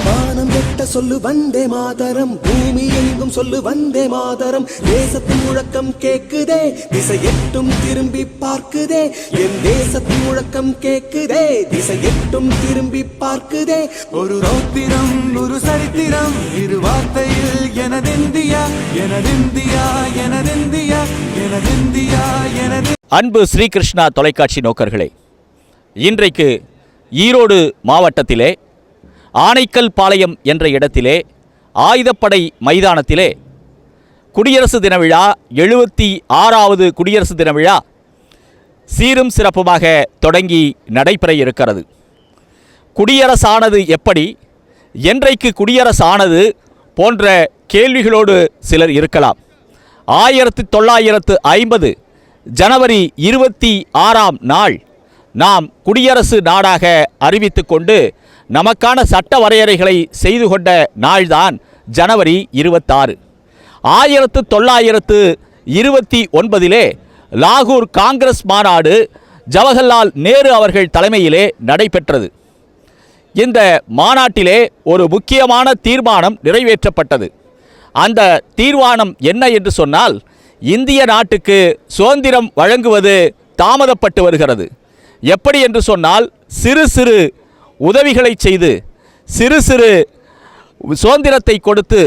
வானம் எட்ட சொல்லு வந்தே மாதரம், பூமி எங்கும் சொல்லு வந்தே மாதரம். தேசத்தின் முழக்கம் கேக்குதே, திசை எட்டும் திரும்பி பார்க்குதே. என் தேசத்தின் முழக்கம் கேக்குதே, திசை எட்டும் திரும்பி பார்க்குதே. ஒரு ரௌத்திரம் ஒரு சரித்திரம், இரு வார்த்தையில் எனதிந்தியா எனதிந்தியா எனதிந்தியா எனதிந்தியா எனது. அன்பு ஸ்ரீகிருஷ்ணா தொலைக்காட்சி நோக்கர்களே, இன்றைக்கு ஈரோடு மாவட்டத்திலே ஆனைக்கல் பாளையம் என்ற இடத்திலே ஆயுதப்படை மைதானத்திலே குடியரசு தின விழா 76வது குடியரசு தின விழா சீரும் சிறப்புமாக தொடங்கி நடைபெற இருக்கிறது. குடியரசானது எப்படி, என்றைக்கு குடியரசானது போன்ற கேள்விகளோடு சிலர் இருக்கலாம். 1950 ஜனவரி 26ஆம் நாள் நாம் குடியரசு நாடாக அறிவித்து கொண்டு நமக்கான சட்ட வரையறைகளை செய்து கொண்ட நாள்தான் ஜனவரி 26. 1929 லாகூர் காங்கிரஸ் மாநாடு ஜவஹர்லால் நேரு அவர்கள் தலைமையிலே நடைபெற்றது. இந்த மாநாட்டிலே ஒரு முக்கியமான தீர்மானம் நிறைவேற்றப்பட்டது. அந்த தீர்மானம் என்ன என்று சொன்னால், இந்திய நாட்டுக்கு சுதந்திரம் வழங்குவது தாமதப்பட்டு வருகிறது. எப்படி என்று சொன்னால், சிறு சிறு உதவிகளை செய்து சிறு சிறு சுதந்திரத்தை கொடுத்து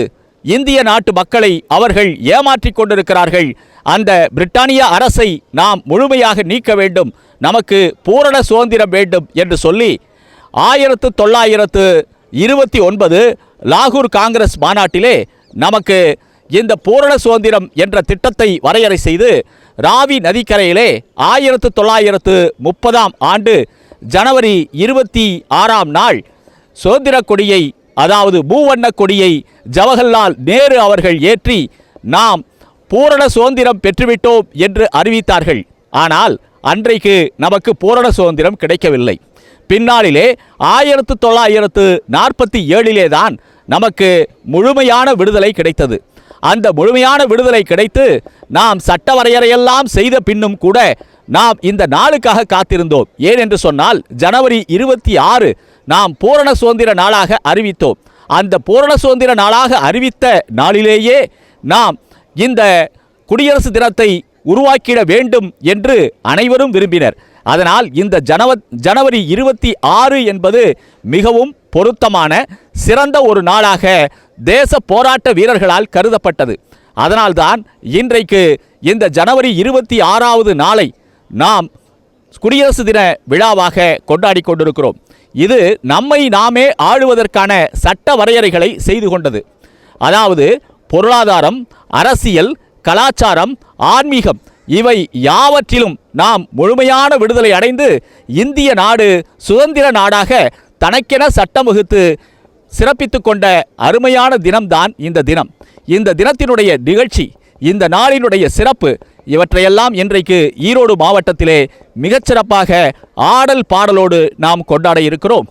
இந்திய நாட்டு மக்களை அவர்கள் ஏமாற்றிக் கொண்டிருக்கிறார்கள். அந்த பிரிட்டானிய அரசை நாம் முழுமையாக நீக்க வேண்டும், நமக்கு பூரண சுதந்திரம் வேண்டும் என்று சொல்லி 1929 லாகூர் காங்கிரஸ் மாநாட்டிலே நமக்கு இந்த பூரண சுதந்திரம் என்ற திட்டத்தை வரையறை செய்து ராவி நதிக்கரையிலே 1930ஆம் ஆண்டு ஜனவரி 26ஆம் நாள் சுதந்திர கொடியை, அதாவது மூவண்ண கொடியை ஜவஹர்லால் நேரு அவர்கள் ஏற்றி நாம் பூரண சுதந்திரம் பெற்றுவிட்டோம் என்று அறிவித்தார்கள். ஆனால் அன்றைக்கு நமக்கு பூரண சுதந்திரம் கிடைக்கவில்லை. பின்னாளிலே 1947 தான் நமக்கு முழுமையான விடுதலை கிடைத்தது. அந்த முழுமையான விடுதலை கிடைத்து நாம் சட்ட வரையறையெல்லாம் செய்த பின்னும் கூட நாம் இந்த நாளுக்காக காத்திருந்தோம். ஏனென்று சொன்னால், ஜனவரி 26 நாம் பூரண சுதந்திர நாளாக அறிவித்தோம். அந்த பூரண சுதந்திர நாளாக அறிவித்த நாளிலேயே நாம் இந்த குடியரசு தினத்தை உருவாக்கிட வேண்டும் என்று அனைவரும் விரும்பினர். அதனால் இந்த ஜனவரி 26 என்பது மிகவும் பொருத்தமான சிறந்த ஒரு நாளாக தேச போராட்ட வீரர்களால் கருதப்பட்டது. அதனால்தான் இன்றைக்கு இந்த ஜனவரி 26வது நாளை நாம் குடியரசு தின விழாவாக கொண்டாடி கொண்டிருக்கிறோம். இது நம்மை நாமே ஆளுவதற்கான சட்ட வரையறைகளை செய்து கொண்டது. அதாவது பொருளாதாரம், அரசியல், கலாச்சாரம், ஆன்மீகம் இவை யாவற்றிலும் நாம் முழுமையான விடுதலை அடைந்து இந்திய நாடு சுதந்திர நாடாக தனக்கென சட்டம் வகுத்து சிறப்பித்து கொண்ட அருமையான தினம்தான் இந்த தினம். இந்த தினத்தினுடைய நிகழ்ச்சி, இந்த நாளினுடைய சிறப்பு, இவற்றையெல்லாம் இன்றைக்கு ஈரோடு மாவட்டத்திலே மிகச்சிறப்பாக ஆடல் பாடலோடு நாம் கொண்டாட இருக்கிறோம்.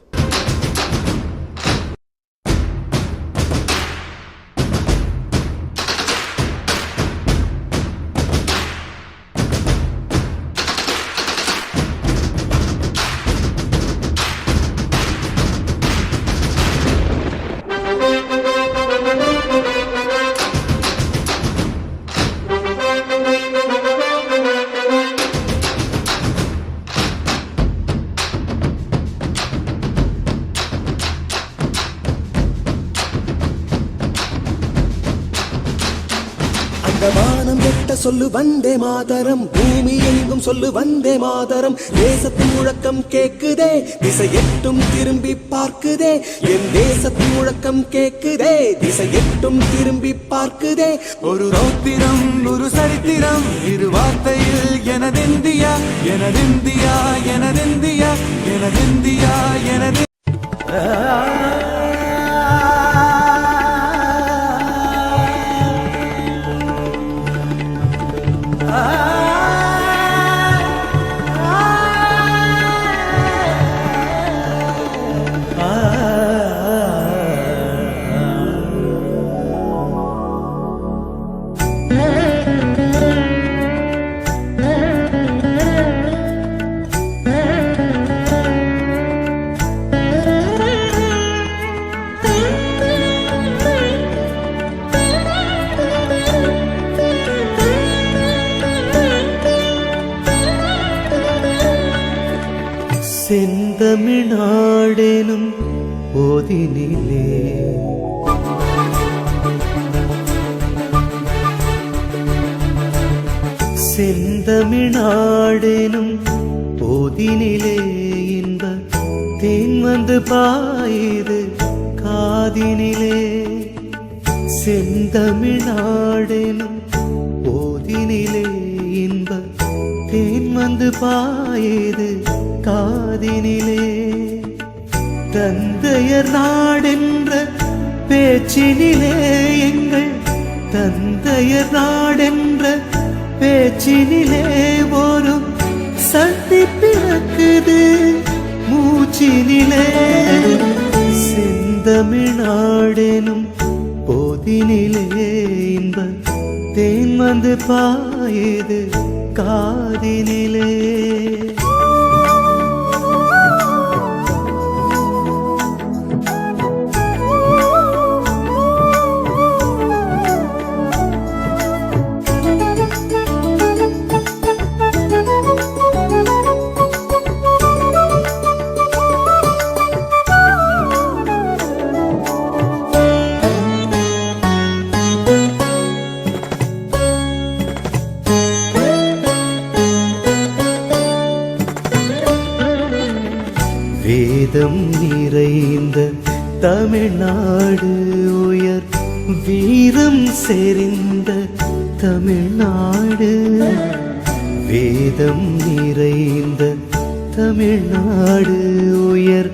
வானம் எட்ட சொல்லு வந்தே மாதரம், பூமி எங்கும் சொல்லு வந்தே மாதரம். தேசத்தின் முழக்கம் கேக்குதே, திசை எட்டும் திரும்பி பார்க்குதே. என் தேசத்தின் முழக்கம் கேக்குதே, திசை எட்டும் திரும்பி பார்க்குதே. ஒரு ரௌத்திரம் ஒரு சரித்திரம், இரு வார்த்தையில் எனதிந்தியா எனதிந்தியா எனதிந்தியா எனதிந்தியா எனது. செந்தமிழ்நாடெனும் போதினிலே செந்தமிழ்நாடெனும் போதினிலே இன்ப தேன் வந்து பாயுது காதினிலே செந்தமிழ்நாடெனும் போதினிலே இன்ப தேன் வந்து பாயுது காதினிலே தந்தையர் நாடென்ற பேச்சினிலே எங்கள் தந்தையர் நாடென்ற பேச்சினிலே ஒரு சக்தி பிறக்குது மூச்சினிலே செந்தமிழ்நாடெனும் போதினிலே இன்ப தேன் வந்து பாயுது காதினிலே வேதம் நிறைந்த தமிழ்நாடு உயர் வீரம் செறிந்த தமிழ்நாடு வேதம் நிறைந்த தமிழ்நாடு உயர்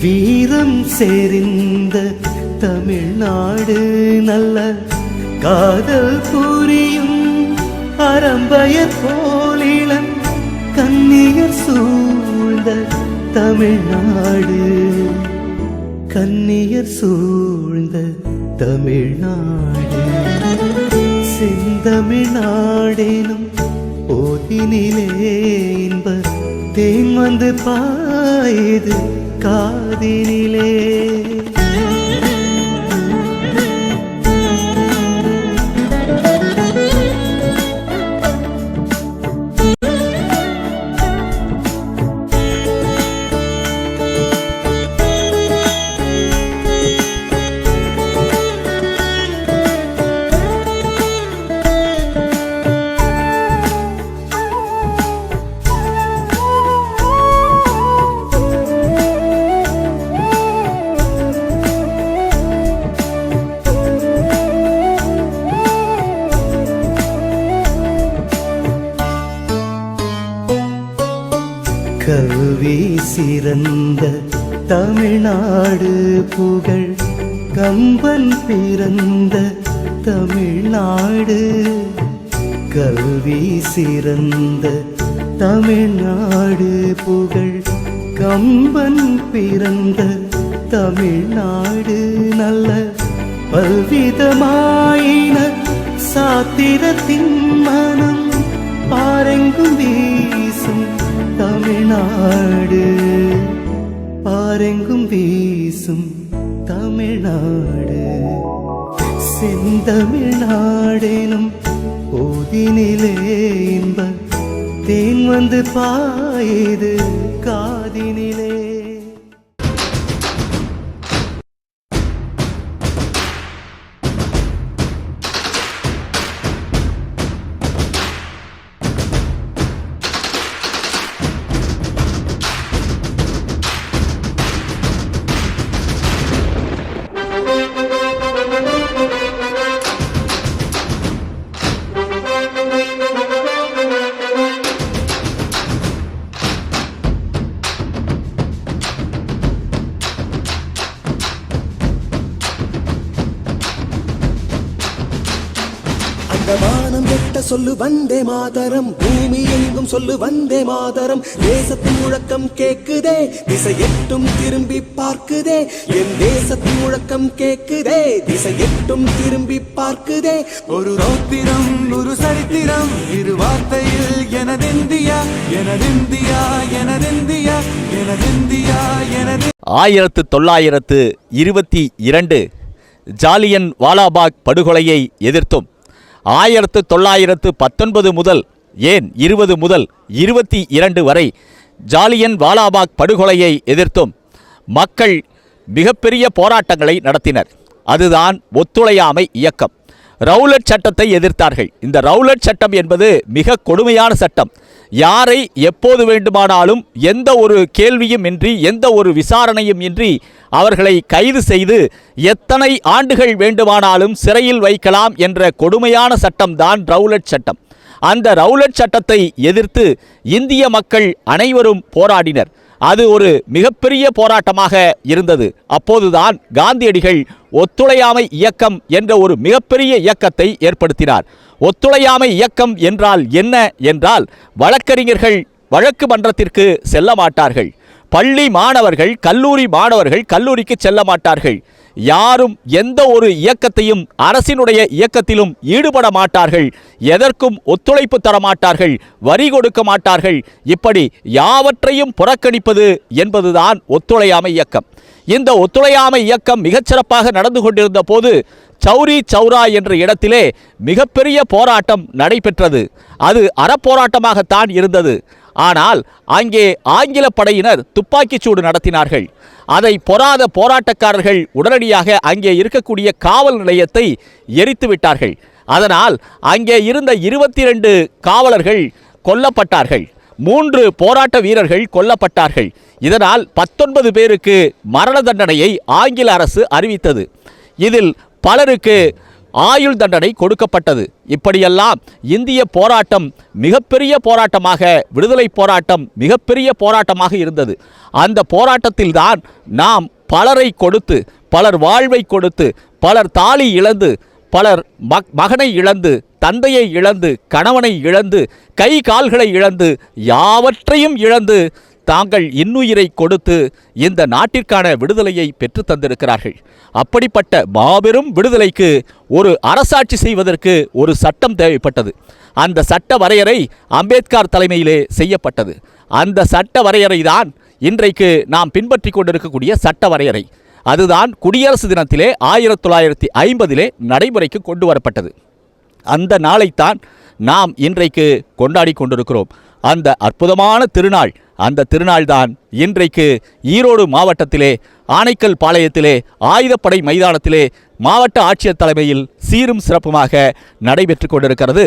வீரம் செறிந்த தமிழ்நாடு நல்ல காதல் புரியும் அறம்பயர் போலிளம் கன்னியர் சூழ்ந்த தமிழ்நாடு கன்னியர் சூழ்ந்த தமிழ்நாடு செந்தமிழ்நாடெனும் போதினிலே இன்ப தேன் வந்து பாயுது காதினிலே கல்வி சிறந்த தமிழ்நாடு புகழ் கம்பன் பிறந்த தமிழ்நாடு கல்வி சிறந்த தமிழ்நாடு புகழ் கம்பன் பிறந்த தமிழ்நாடு நல்ல பல்விதமாயின சாத்திரத்தின் மனம் பாரெங்கும் வீசும் தமிழ்நாடு பாரெங்கும் வீசும் தமிழ்நாடு செந்தமிழ்நாடெனும் போதினிலே இன்ப தேன் வந்து பாயுது காதினிலே வானம் எட்ட சொல்லு வந்தே மாதரம் பூமி எங்கும் சொல்லு வந்தே மாதரம் தேசத்தின் முழக்கம் கேக்குதே திசை எட்டும் திரும்பி பார்க்குதே என் தேசத்தின் முழக்கம் கேக்குதே திசை எட்டும் திரும்பி பார்க்குதே ஒரு ரௌத்திரம் ஒரு சரித்திரம் இரு வார்த்தையில் எனதிந்தியா எனதிந்தியா எனதிந்தியா எனதிந்தியா எனது 1922 ஜாலியன் வாலாபாக் படுகொலையை எதிர்த்தும் 1919 முதல் ஏன் 20 முதல் 22 வரை ஜாலியன் வாலாபாக் படுகொலையை எதிர்த்தும் மக்கள் மிகப்பெரிய போராட்டங்களை நடத்தினர். அதுதான் ஒத்துழையாமை இயக்கம். ரவுலட் சட்டத்தை எதிர்த்தார்கள். இந்த ரவுலட் சட்டம் என்பது மிக கொடுமையான சட்டம். யாரை எப்போது வேண்டுமானாலும் எந்த ஒரு கேள்வியும் இன்றி எந்த ஒரு விசாரணையும் இன்றி அவர்களை கைது செய்து எத்தனை ஆண்டுகள் வேண்டுமானாலும் சிறையில் வைக்கலாம் என்ற கொடுமையான சட்டம்தான் ரவுலட் சட்டம். அந்த ரவுலட் சட்டத்தை எதிர்த்து இந்திய மக்கள் அனைவரும் போராடினர். அது ஒரு மிகப்பெரிய போராட்டமாக இருந்தது. அப்போதுதான் காந்தியடிகள் ஒத்துழையாமை இயக்கம் என்ற ஒரு மிகப்பெரிய இயக்கத்தை ஏற்படுத்தினார். ஒத்துழையாமை இயக்கம் என்றால் என்ன என்றால், வழக்கறிஞர்கள் வழக்கு மன்றத்திற்கு செல்ல மாட்டார்கள், பள்ளி மாணவர்கள் கல்லூரி மாணவர்கள் கல்லூரிக்கு செல்ல மாட்டார்கள், யாரும் எந்த ஒரு இயக்கத்தையும் அரசினுடைய இயக்கத்திலும் ஈடுபட மாட்டார்கள், எதற்கும் ஒத்துழைப்பு தர மாட்டார்கள், வரி கொடுக்க மாட்டார்கள். இப்படி யாவற்றையும் புறக்கணிப்பது என்பதுதான் ஒத்துழையாமை இயக்கம். இந்த ஒத்துழையாமை இயக்கம் மிகச்சிறப்பாக நடந்து கொண்டிருந்த போது சௌரி சௌரா என்ற இடத்திலே மிகப்பெரிய போராட்டம் நடைபெற்றது. அது அறப்போராட்டமாகத்தான் இருந்தது. ஆனால் அங்கே ஆங்கில படையினர் துப்பாக்கிச்சூடு நடத்தினார்கள். அதை பொறாத போராட்டக்காரர்கள் உடனடியாக அங்கே இருக்கக்கூடிய காவல் நிலையத்தை எரித்து விட்டார்கள். அதனால் அங்கே இருந்த 22 காவலர்கள் கொல்லப்பட்டார்கள். 3 போராட்ட வீரர்கள் கொல்லப்பட்டார்கள். இதனால் 19 பேருக்கு மரண தண்டனையை ஆங்கில அரசு அறிவித்தது. இதில் பலருக்கு ஆயுள் தண்டனை கொடுக்கப்பட்டது. இப்படியெல்லாம் இந்திய போராட்டம் மிகப்பெரிய போராட்டமாக, விடுதலை போராட்டம் மிகப்பெரிய போராட்டமாக இருந்தது. அந்த போராட்டத்தில்தான் நாம் பலரை கொடுத்து, பலர் வாழ்வை கொடுத்து, பலர் தாலி இழந்து, பலர் மகனை இழந்து, தந்தையை இழந்து, கணவனை இழந்து, கை கால்களை இழந்து, யாவற்றையும் இழந்து தாங்கள் இன்னுயிரை கொடுத்து இந்த நாட்டிற்கான விடுதலையை பெற்று தந்திருக்கிறார்கள். அப்படிப்பட்ட மாபெரும் விடுதலைக்கு ஒரு அரசாட்சி செய்வதற்கு ஒரு சட்டம் தேவைப்பட்டது. அந்த சட்ட வரையறை அம்பேத்கர் தலைமையிலே செய்யப்பட்டது. அந்த சட்ட வரையறை தான் இன்றைக்கு நாம் பின்பற்றி கொண்டிருக்கக்கூடிய சட்ட வரையறை. அதுதான் குடியரசு தினத்திலே 1950 நடைமுறைக்கு கொண்டு வரப்பட்டது. அந்த நாளைத்தான் நாம் இன்றைக்கு கொண்டாடி கொண்டிருக்கிறோம். அந்த அற்புதமான திருநாள், அந்த திருநாள்தான் இன்றைக்கு ஈரோடு மாவட்டத்திலே ஆனைக்கல் பாளையத்திலே ஆயுதப்படை மைதானத்திலே மாவட்ட ஆட்சியர் தலைமையில் சீரும் சிறப்புமாக நடைபெற்று கொண்டிருக்கிறது.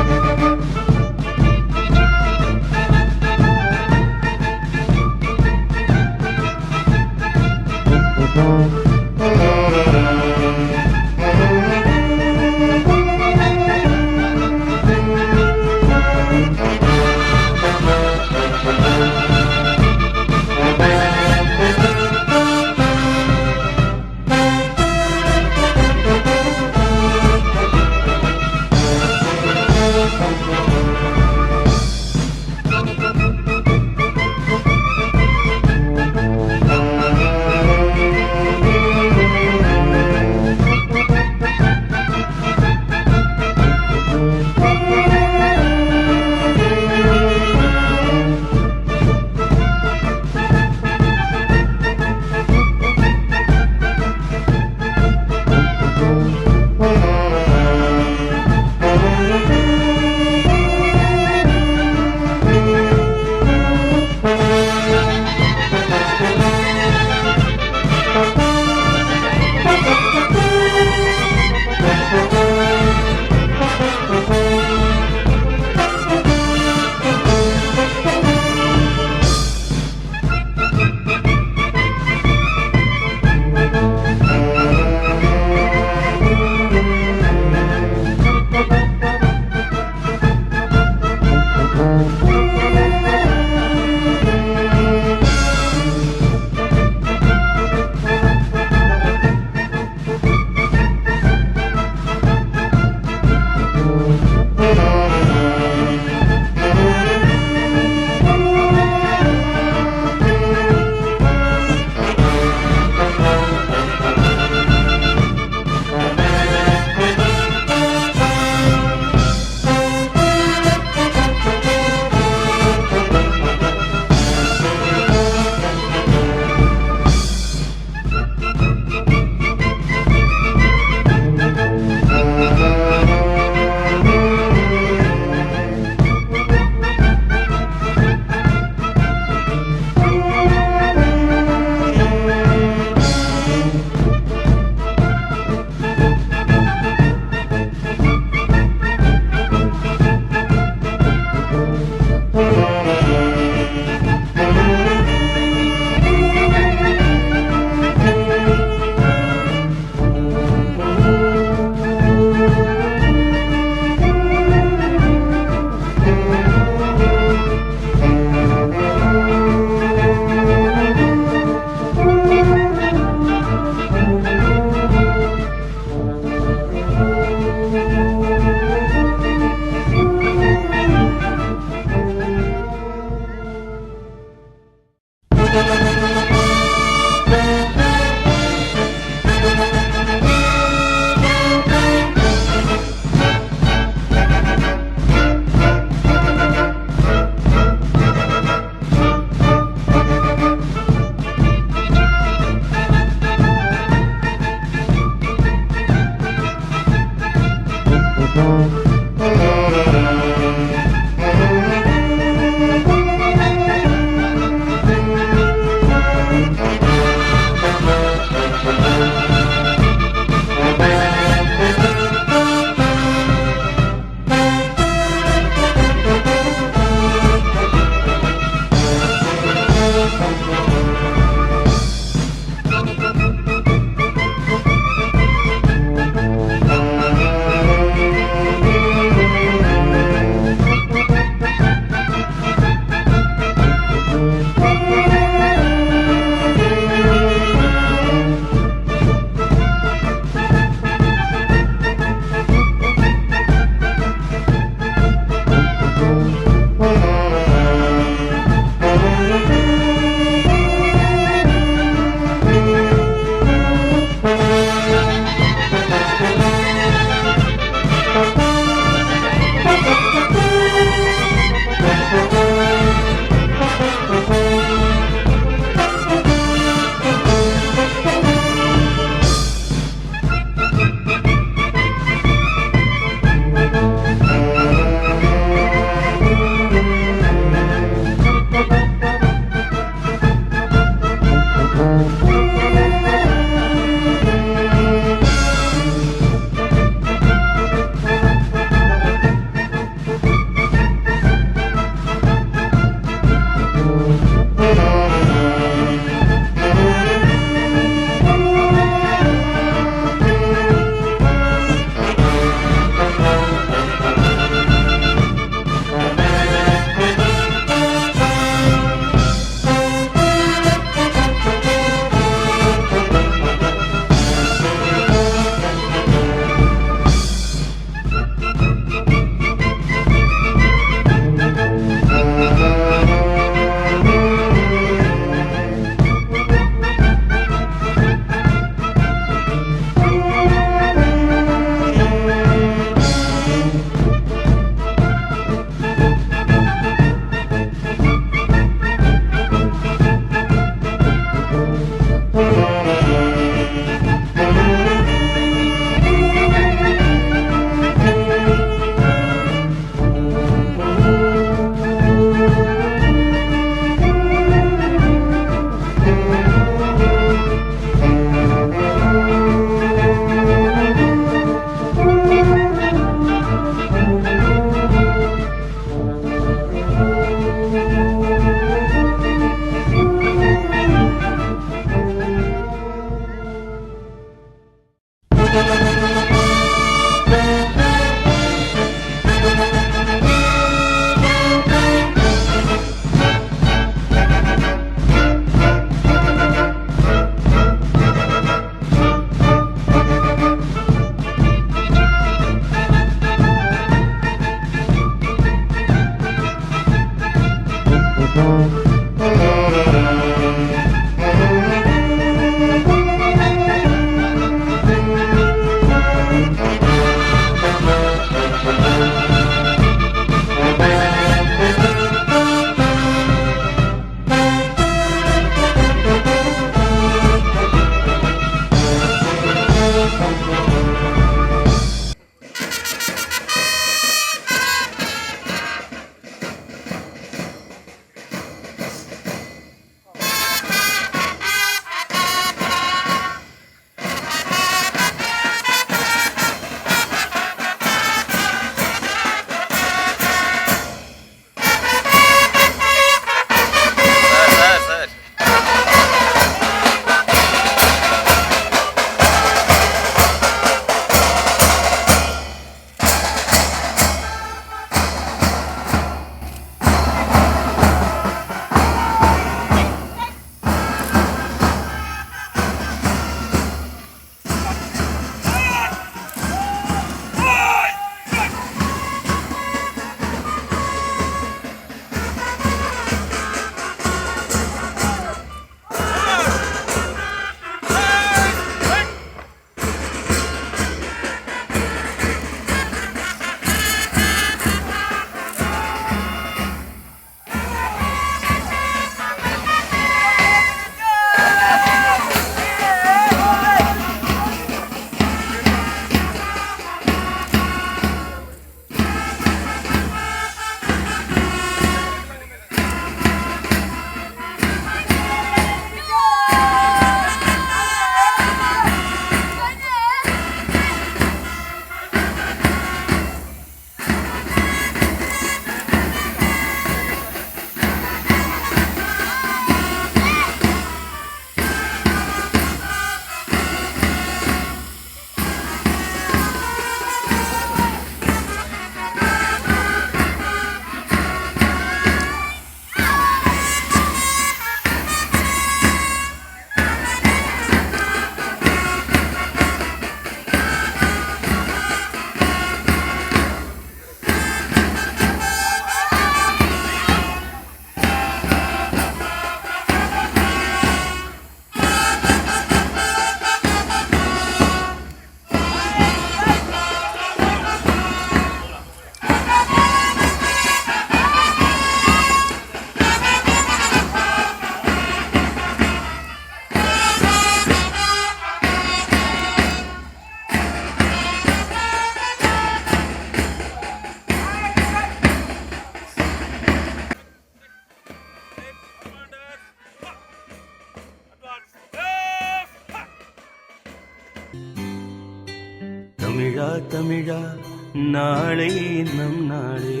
நாளை நம் நாளே.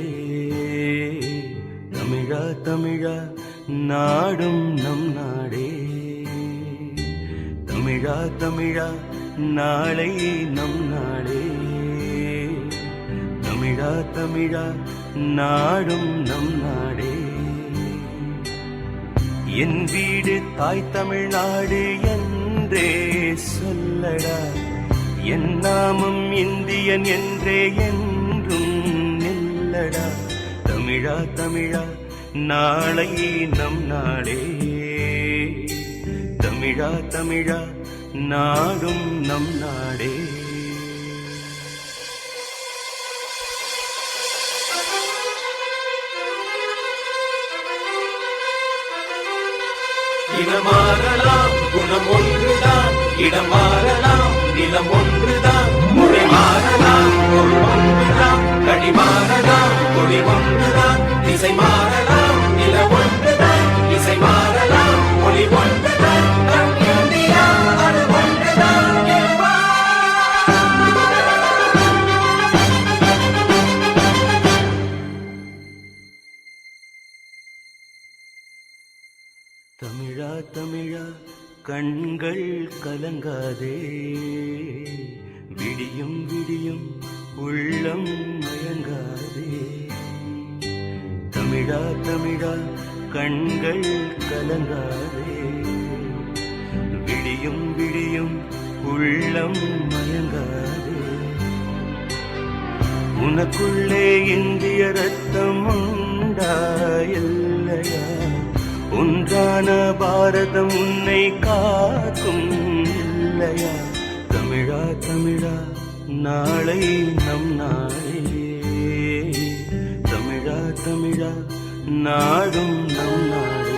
தமிழா தமிழா நாடும் நம் நாடே. தமிழா தமிழா நாளை நம் நாளே. தமிழா தமிழா நாடும் நம் நாடே. என் வீடு தாய் தமிழ்நாடு என்றே சொல்லடா. என் நாமம் இந்தியன் என்றே என்றும் நில்லடா. தமிழா தமிழா நாளை நம் நாடே. தமிழா தமிழா நாடும் நம் நாடே. இனம் மாறலாம், குணம் ஒன்றுதான். இடம் மாறலாம், நிலம் ஒன்றுதான். மொழி மாறலாம், பொருள் ஒன்றுதான். கடி மாறலாம், கொடி ஒன்றுதான். திசை மாறலாம், நில ஒன்றுதான். இசை மாறலாம், மொழி ஒன்றுதான். இந்தியா அது ஒன்றுதான். தமிழா தமிழா கண்கள் கலங்காதே. விடியும் விடியும் உள்ளம் மயங்காதே. தமிழா தமிழா கண்கள் கலங்காதே. விடியும் விடியும் உள்ளம் மயங்காதே. உனக்குள்ளே இந்திய ரத்தம் உண்டா இல்லையா? ஒன்றான பாரதம் உன்னை காக்கும் இல்லையா? தமிழா தமிழா நாளை நம் நாளே. தமிழா தமிழா நாடும் நம் நாடே.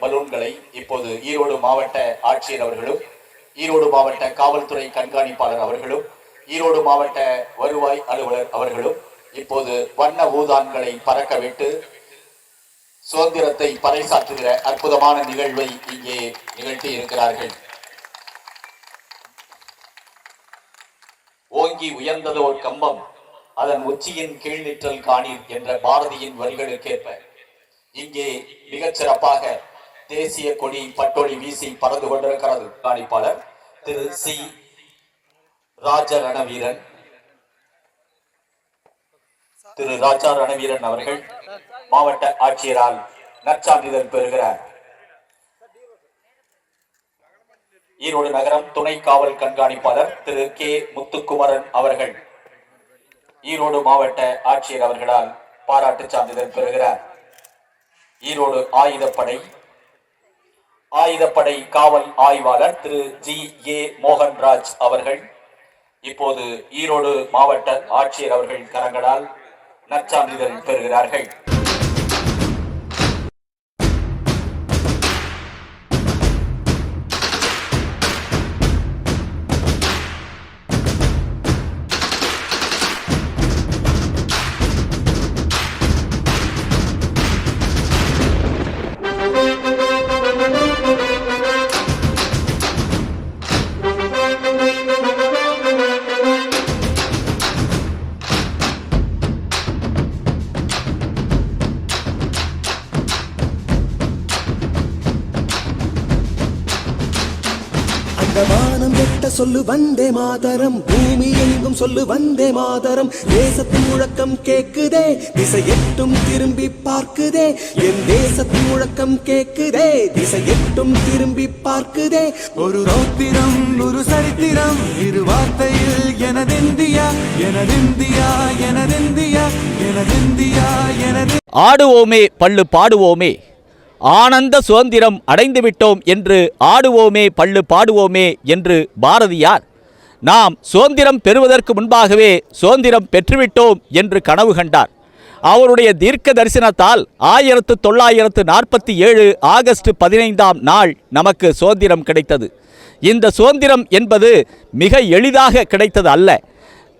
பலூன்களை இப்போது ஈரோடு மாவட்ட ஆட்சியர் அவர்களும், ஈரோடு மாவட்ட காவல்துறை கண்காணிப்பாளர் அவர்களும், ஈரோடு மாவட்ட வருவாய் அலுவலர் அவர்களும் இப்போது வண்ண ஊதான்களை பறக்க விட்டு சுதந்திரத்தை பறைசாற்றுகிற அற்புதமான நிகழ்வை இங்கே நிகழ்த்தி இருக்கிறார்கள். ஓங்கி உயர்ந்தது ஒரு கம்பம், அதன் உச்சியின் கீழ் நிற்றல் காணீர் என்ற பாரதியின் வரிகளுக்கேற்ப இங்கே மிகச் சிறப்பாக தேசிய கொடி பட்டொளி வீசி பறந்து கொண்டிருக்கிறது. காணிப்பாளர் திரு சி ராஜா ரணவீரன் அவர்கள் மாவட்ட ஆட்சியரால் நற்சான்றிதழ் பெறுகிறார். ஈரோடு நகரம் துணை காவல் கண்காணிப்பாளர் திரு கே முத்துக்குமரன் அவர்கள் ஈரோடு மாவட்ட ஆட்சியர் அவர்களால் பாராட்டு சான்றிதழ் பெறுகிறார். ஈரோடு ஆயுதப்படை காவல் ஆய்வாளர் திரு ஜி ஏ மோகன்ராஜ் அவர்கள் இப்போது ஈரோடு மாவட்ட ஆட்சியர் அவர்கள் கரங்களால் நற்சான்றிதழ் பெறுகிறார்கள். வானம் எட்ட சொல்லு வந்தே மாதரம், பூமி எங்கும் சொல்லு வந்தே மாதரம். தேசத்தின் முழக்கம் கேக்குதே, திசை எட்டும் திரும்பி பார்க்குதே. என் தேசத்தின் முழக்கம் கேக்குதே, திசை எட்டும் திரும்பி பார்க்குதே. ஒரு ரௌத்திரம் ஒரு சரித்திரம், இரு வார்த்தையில் எனதிந்தியா எனதிந்தியா எனதிந்தியா எனதிந்தியா எனது. ஆடுவோமே பள்ளு பாடுவோமே, ஆனந்த சுதந்திரம் அடைந்து விட்டோம் என்று ஆடுவோமே பள்ளு பாடுவோமே என்று பாரதியார் நாம் சுதந்திரம் பெறுவதற்கு முன்பாகவே சுதந்திரம் பெற்றுவிட்டோம் என்று கனவு கண்டார். அவருடைய தீர்க்க தரிசனத்தால் 1947 ஆகஸ்ட் 15ஆம் நாள் நமக்கு சுதந்திரம் கிடைத்தது. இந்த சுதந்திரம் என்பது மிக எளிதாக கிடைத்தது அல்ல.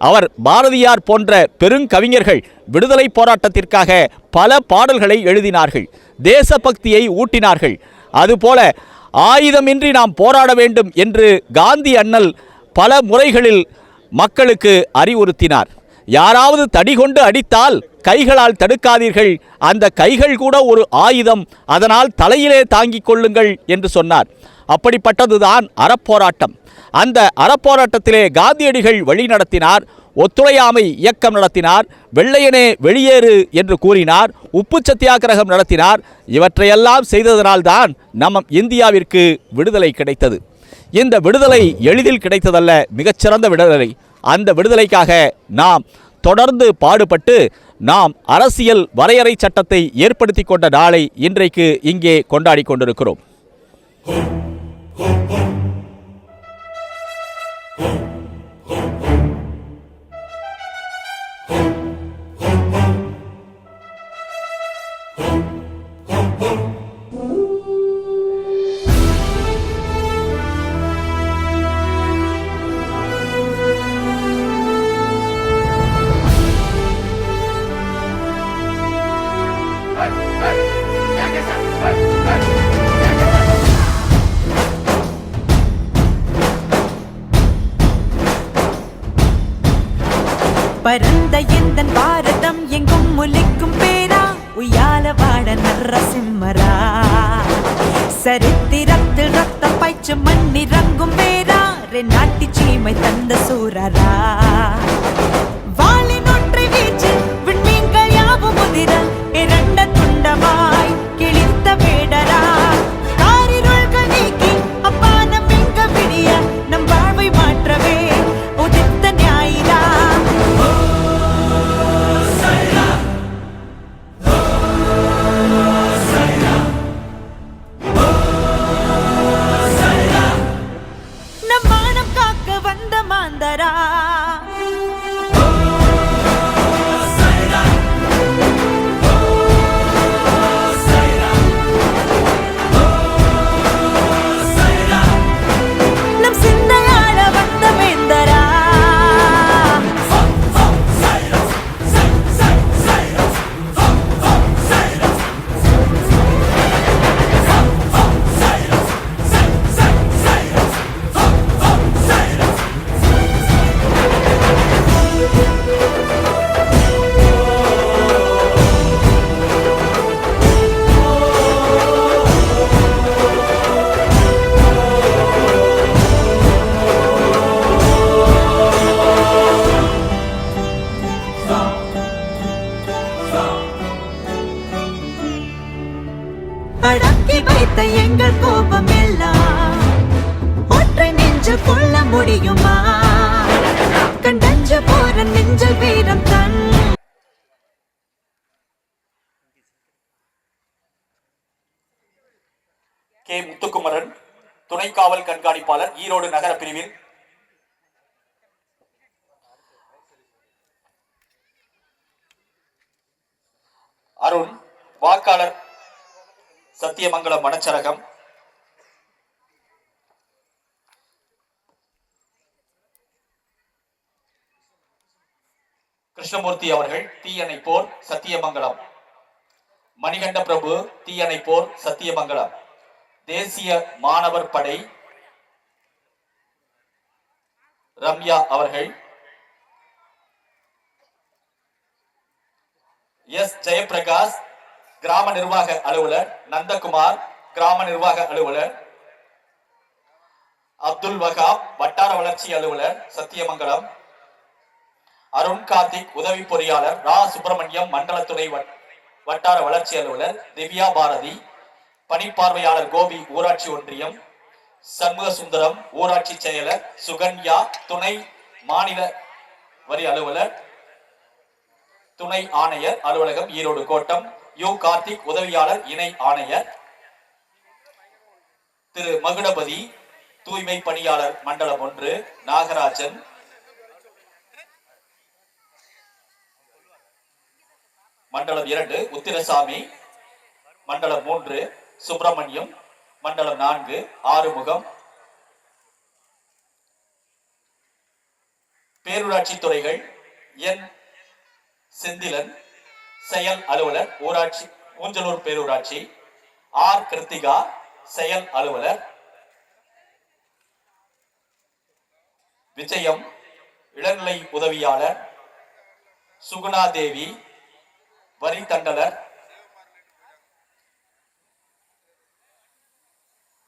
அவர் பாரதியார் போன்ற பெருங்கவிஞர்கள் விடுதலை போராட்டத்திற்காக பல பாடல்களை எழுதினார்கள், தேசபக்தியை ஊட்டினார்கள். அதுபோல ஆயுதமின்றி நாம் போராட வேண்டும் என்று காந்தி அண்ணல் பல முறைகளில் மக்களுக்கு அறிவுறுத்தினார். யாராவது தடி கொண்டு அடித்தால் கைகளால் தடுக்காதீர்கள், அந்த கைகள் கூட ஒரு ஆயுதம், அதனால் தலையிலே தாங்கிக் கொள்ளுங்கள் என்று சொன்னார். அப்படிப்பட்டதுதான் அறப்போராட்டம். அந்த அறப்போராட்டத்திலே காந்தியடிகள் வழி நடத்தினார், ஒத்துழையாமை இயக்கம் நடத்தினார், வெள்ளையனே வெளியேறு என்று கூறினார், உப்பு சத்தியாகிரகம் நடத்தினார். இவற்றையெல்லாம் செய்ததனால்தான் நம் இந்தியாவிற்கு விடுதலை கிடைத்தது. இந்த விடுதலை எளிதில் கிடைத்ததல்ல, மிகச்சிறந்த விடுதலை. அந்த விடுதலைக்காக நாம் தொடர்ந்து பாடுபட்டு நாம் அரசியல் வரையறை சட்டத்தை ஏற்படுத்தி கொண்ட நாளை இன்றைக்கு இங்கே கொண்டாடி கொண்டிருக்கிறோம். பரந்த எந்தன் பாரதம் எங்கும் முளைக்கும் பேரா, உய்யால வாட நரசிம்மரா. சரித்திரத்தில் ரத்தம் பாய்ச்சு மண்ணிறங்கும் பேரா, நாட்டி சீமை தந்த சூரரா. வாளினொற்றை வீச்சு விண்மீன்கள் யாவும் முதிர, இரண்ட துண்டமாய் கிழித்த வேடரா. காரிருள்கள் நீக்கி அப்பானம் எங்க விடிய, நம் வாழ்வை மாற்றவே உதித்த ஞாயிறா. நம் மானம் காக்க வந்த மாந்தரா. நம் சிந்தையாள வந்த வேந்தரா. நெஞ்சில் கொள்ள முடியுமா கண்டஞ்ச போற நெஞ்சல் வீரம் தன் கே முத்துக்குமரன், துணை காவல் கண்காணிப்பாளர், ஈரோடு நகர பிரிவில். அருண், வாக்காளர், சத்தியமங்கலம் வனச்சரகம். கிருஷ்ணமூர்த்தி அவர்கள், தீயணைப்போர், சத்தியமங்கலம். மணிகண்ட பிரபு, தீயணைப்போர், சத்தியமங்கலம். தேசிய மாணவர் படை ரம்யா அவர்கள். எஸ் ஜெயபிரகாஷ், கிராம நிர்வாக அலுவலர். நந்தகுமார், கிராம நிர்வாக அலுவலர். அப்துல் வகாப், வட்டார வளர்ச்சி அலுவலர், சத்தியமங்கலம். அருண் கார்த்திக், உதவி பொறியாளர். ரா சுப்பிரமணியம், மண்டல துணை வட்டார வளர்ச்சி அலுவலர். திவ்யா பாரதி, பணிப்பார்வையாளர். கோபி, ஊராட்சி ஒன்றியம். சண்முக சுந்தரம், ஊராட்சி செயலர். சுகன்யா, துணை மாநில வரி அலுவலர், துணை ஆணையர் அலுவலகம், ஈரோடு கோட்டம். யு கார்த்திக், உதவியாளர், இணை ஆணையர். திரு மகுடபதி, தூய்மை பணியாளர், மண்டலம் 1. நாகராஜன், மண்டலம் 2. உத்திரசாமி, மண்டலம் 3. சுப்பிரமணியம், மண்டலம் 4. ஆறுமுகம். பேரூராட்சி துறைகள். என் செந்திலன், செயல் அலுவலர், ஊராட்சி ஊஞ்சலூர் பேரூராட்சி. ஆர் கிருத்திகா, செயல் அலுவலர். விஜயம், இளநிலை உதவியாளர். சுகுணா தேவி, வரி தண்டலர்.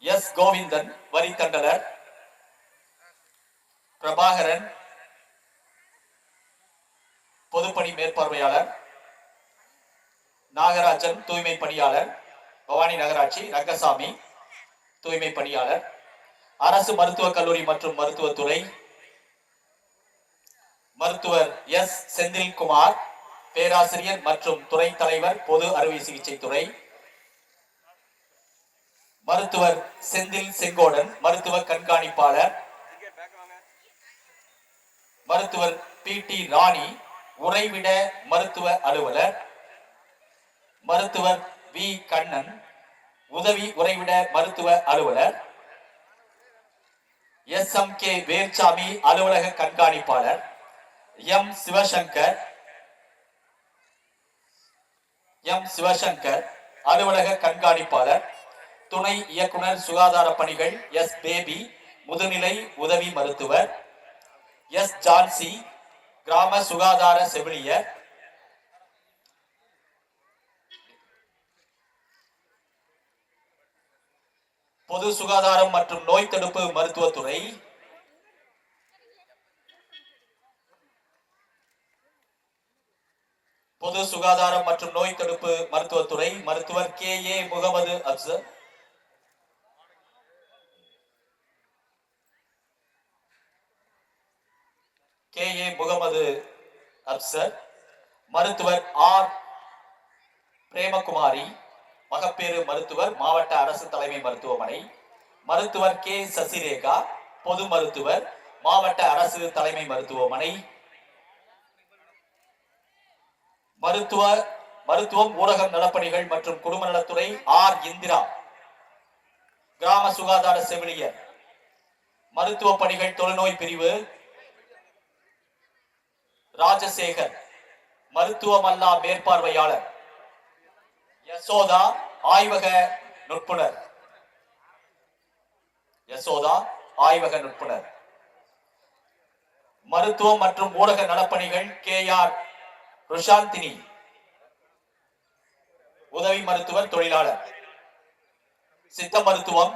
எஸ் கோவிந்தன், வரி தண்டலர். பிரபாகரன், பொதுப்பணி மேற்பார்வையாளர். நாகராஜன், தூய்மை பணியாளர், பவானி நகராட்சி. ரங்கசாமி, தூய்மை பணியாளர். அரசு மருத்துவக் கல்லூரி மற்றும் மருத்துவத்துறை. மருத்துவர் எஸ் செந்தில்குமார், பேராசிரியர் மற்றும் துறை தலைவர், பொது அறுவை சிகிச்சை துறை. மருத்துவர் செந்தில் செங்கோடன், மருத்துவ கண்காணிப்பாளர். மருத்துவர் பி டி ராணி, உறைவிட மருத்துவ அலுவலர். மருத்துவர் வி கண்ணன், உதவி உறைவிட மருத்துவ அலுவலர். எஸ் எம் கே வேல்சாமி, அலுவலக கண்காணிப்பாளர். எம் சிவசங்கர், அலுவலக கண்காணிப்பாளர். துணை இயக்குனர் சுகாதார பணிகள். எஸ் பேபி, முதுநிலை உதவி மருத்துவர். எஸ் ஜான்சி, கிராம சுகாதார செவிலியர். பொது சுகாதாரம் மற்றும் நோய் தடுப்பு மருத்துவத்துறை. பொது சுகாதாரம் மற்றும் நோய் தடுப்பு மருத்துவத்துறை. மருத்துவர் K A Mohammed Afsar. K A Mohammed Afsar. மருத்துவர் ஆர் பிரேமகுமாரி, மகப்பேறு மருத்துவர், மாவட்ட அரசு தலைமை மருத்துவமனை. மருத்துவர் கே சசிரேகா, பொது மருத்துவர், மாவட்ட அரசு தலைமை மருத்துவமனை. மருத்துவம், ஊரகம் நலப்பணிகள் மற்றும் குடும்ப நலத்துறை. ஆர் இந்திரா, கிராம சுகாதார செவிலியர். மருத்துவ பணிகள் தொழுநோய் பிரிவு. ராஜசேகர், மருத்துவமல்லா மேற்பார்வையாளர். யசோதா, ஆய்வக நுட்புணர். மருத்துவம் மற்றும் ஊரக நலப்பணிகள். கே ஆர் ருஷாந்தினி, உதவி மருத்துவர், தொழிலாளர். சித்த மருத்துவம்.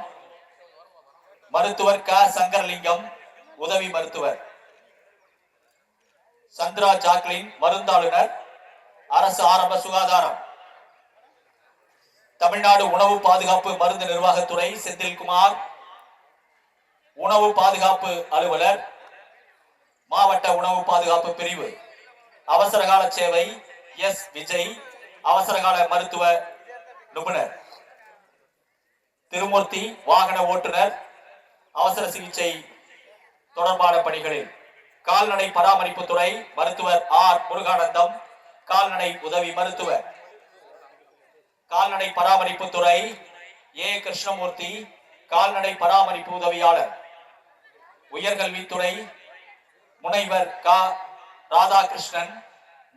மருத்துவர் க சங்கரலிங்கம், உதவி மருத்துவர். சந்திரா ஜாக்லின், மருந்தாளுநர், அரசு ஆரம்ப சுகாதாரம். தமிழ்நாடு உணவு பாதுகாப்பு மருந்து நிர்வாகத்துறை. செந்தில்குமார், உணவு பாதுகாப்பு அலுவலர், மாவட்ட உணவு பாதுகாப்பு பிரிவு. அவசரகால சேவை எஸ் விஜய், அவசரகால மருத்துவ நிபுணர். திருமூர்த்தி, வாகன ஓட்டுநர், அவசர சிகிச்சை தொடர்பான பணிகளில். கால்நடை பராமரிப்பு துறை மருத்துவர் ஆர் முருகானந்தம், கால்நடை உதவி மருத்துவர். கால்நடை பராமரிப்பு துறை ஏ கிருஷ்ணமூர்த்தி, கால்நடை பராமரிப்பு உதவியாளர். உயர்கல்வித்துறை முனைவர் க ராதாகிருஷ்ணன்,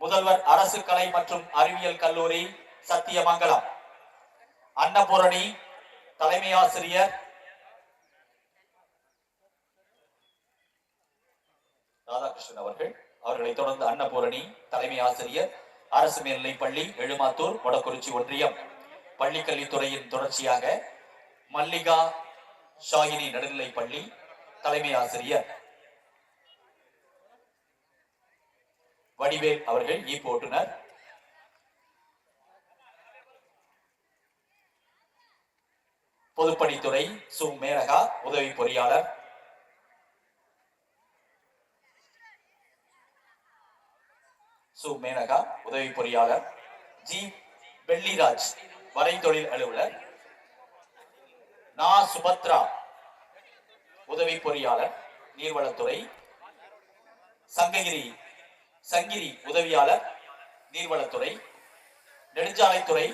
முதல்வர் அரசு கலை மற்றும் அறிவியல் கல்லூரி சத்தியமங்கலம். அன்னபூரணி, தலைமை ஆசிரியர் ராதாகிருஷ்ணன் அவர்களை தொடர்ந்து அன்னபூரணி, தலைமை ஆசிரியர், அரசு மேல்நிலைப் பள்ளி எழுமாத்தூர், மொடக்குறிச்சி ஒன்றியம். பள்ளிக்கல்வித்துறையின் தொடர்ச்சியாக மல்லிகா ஷாகினி நடுநிலைப் பள்ளி, தலைமை ஆசிரியர். வடிவேல் அவர்கள் ஈ ஓட்டுநர். பொதுப்பணித்துறை சு மேனகா, உதவி பொறியாளர். சு மேனகா, உதவி பொறியாளர். ஜி வெள்ளிராஜ், வரைதொழில் அலுவலர். நா சுபத்ரா, உதவி பொறியாளர், நீர்வளத்துறை. சங்கிரி, உதவியாளர், நீர்வளத்துறை. நெடுஞ்சாலைத்துறை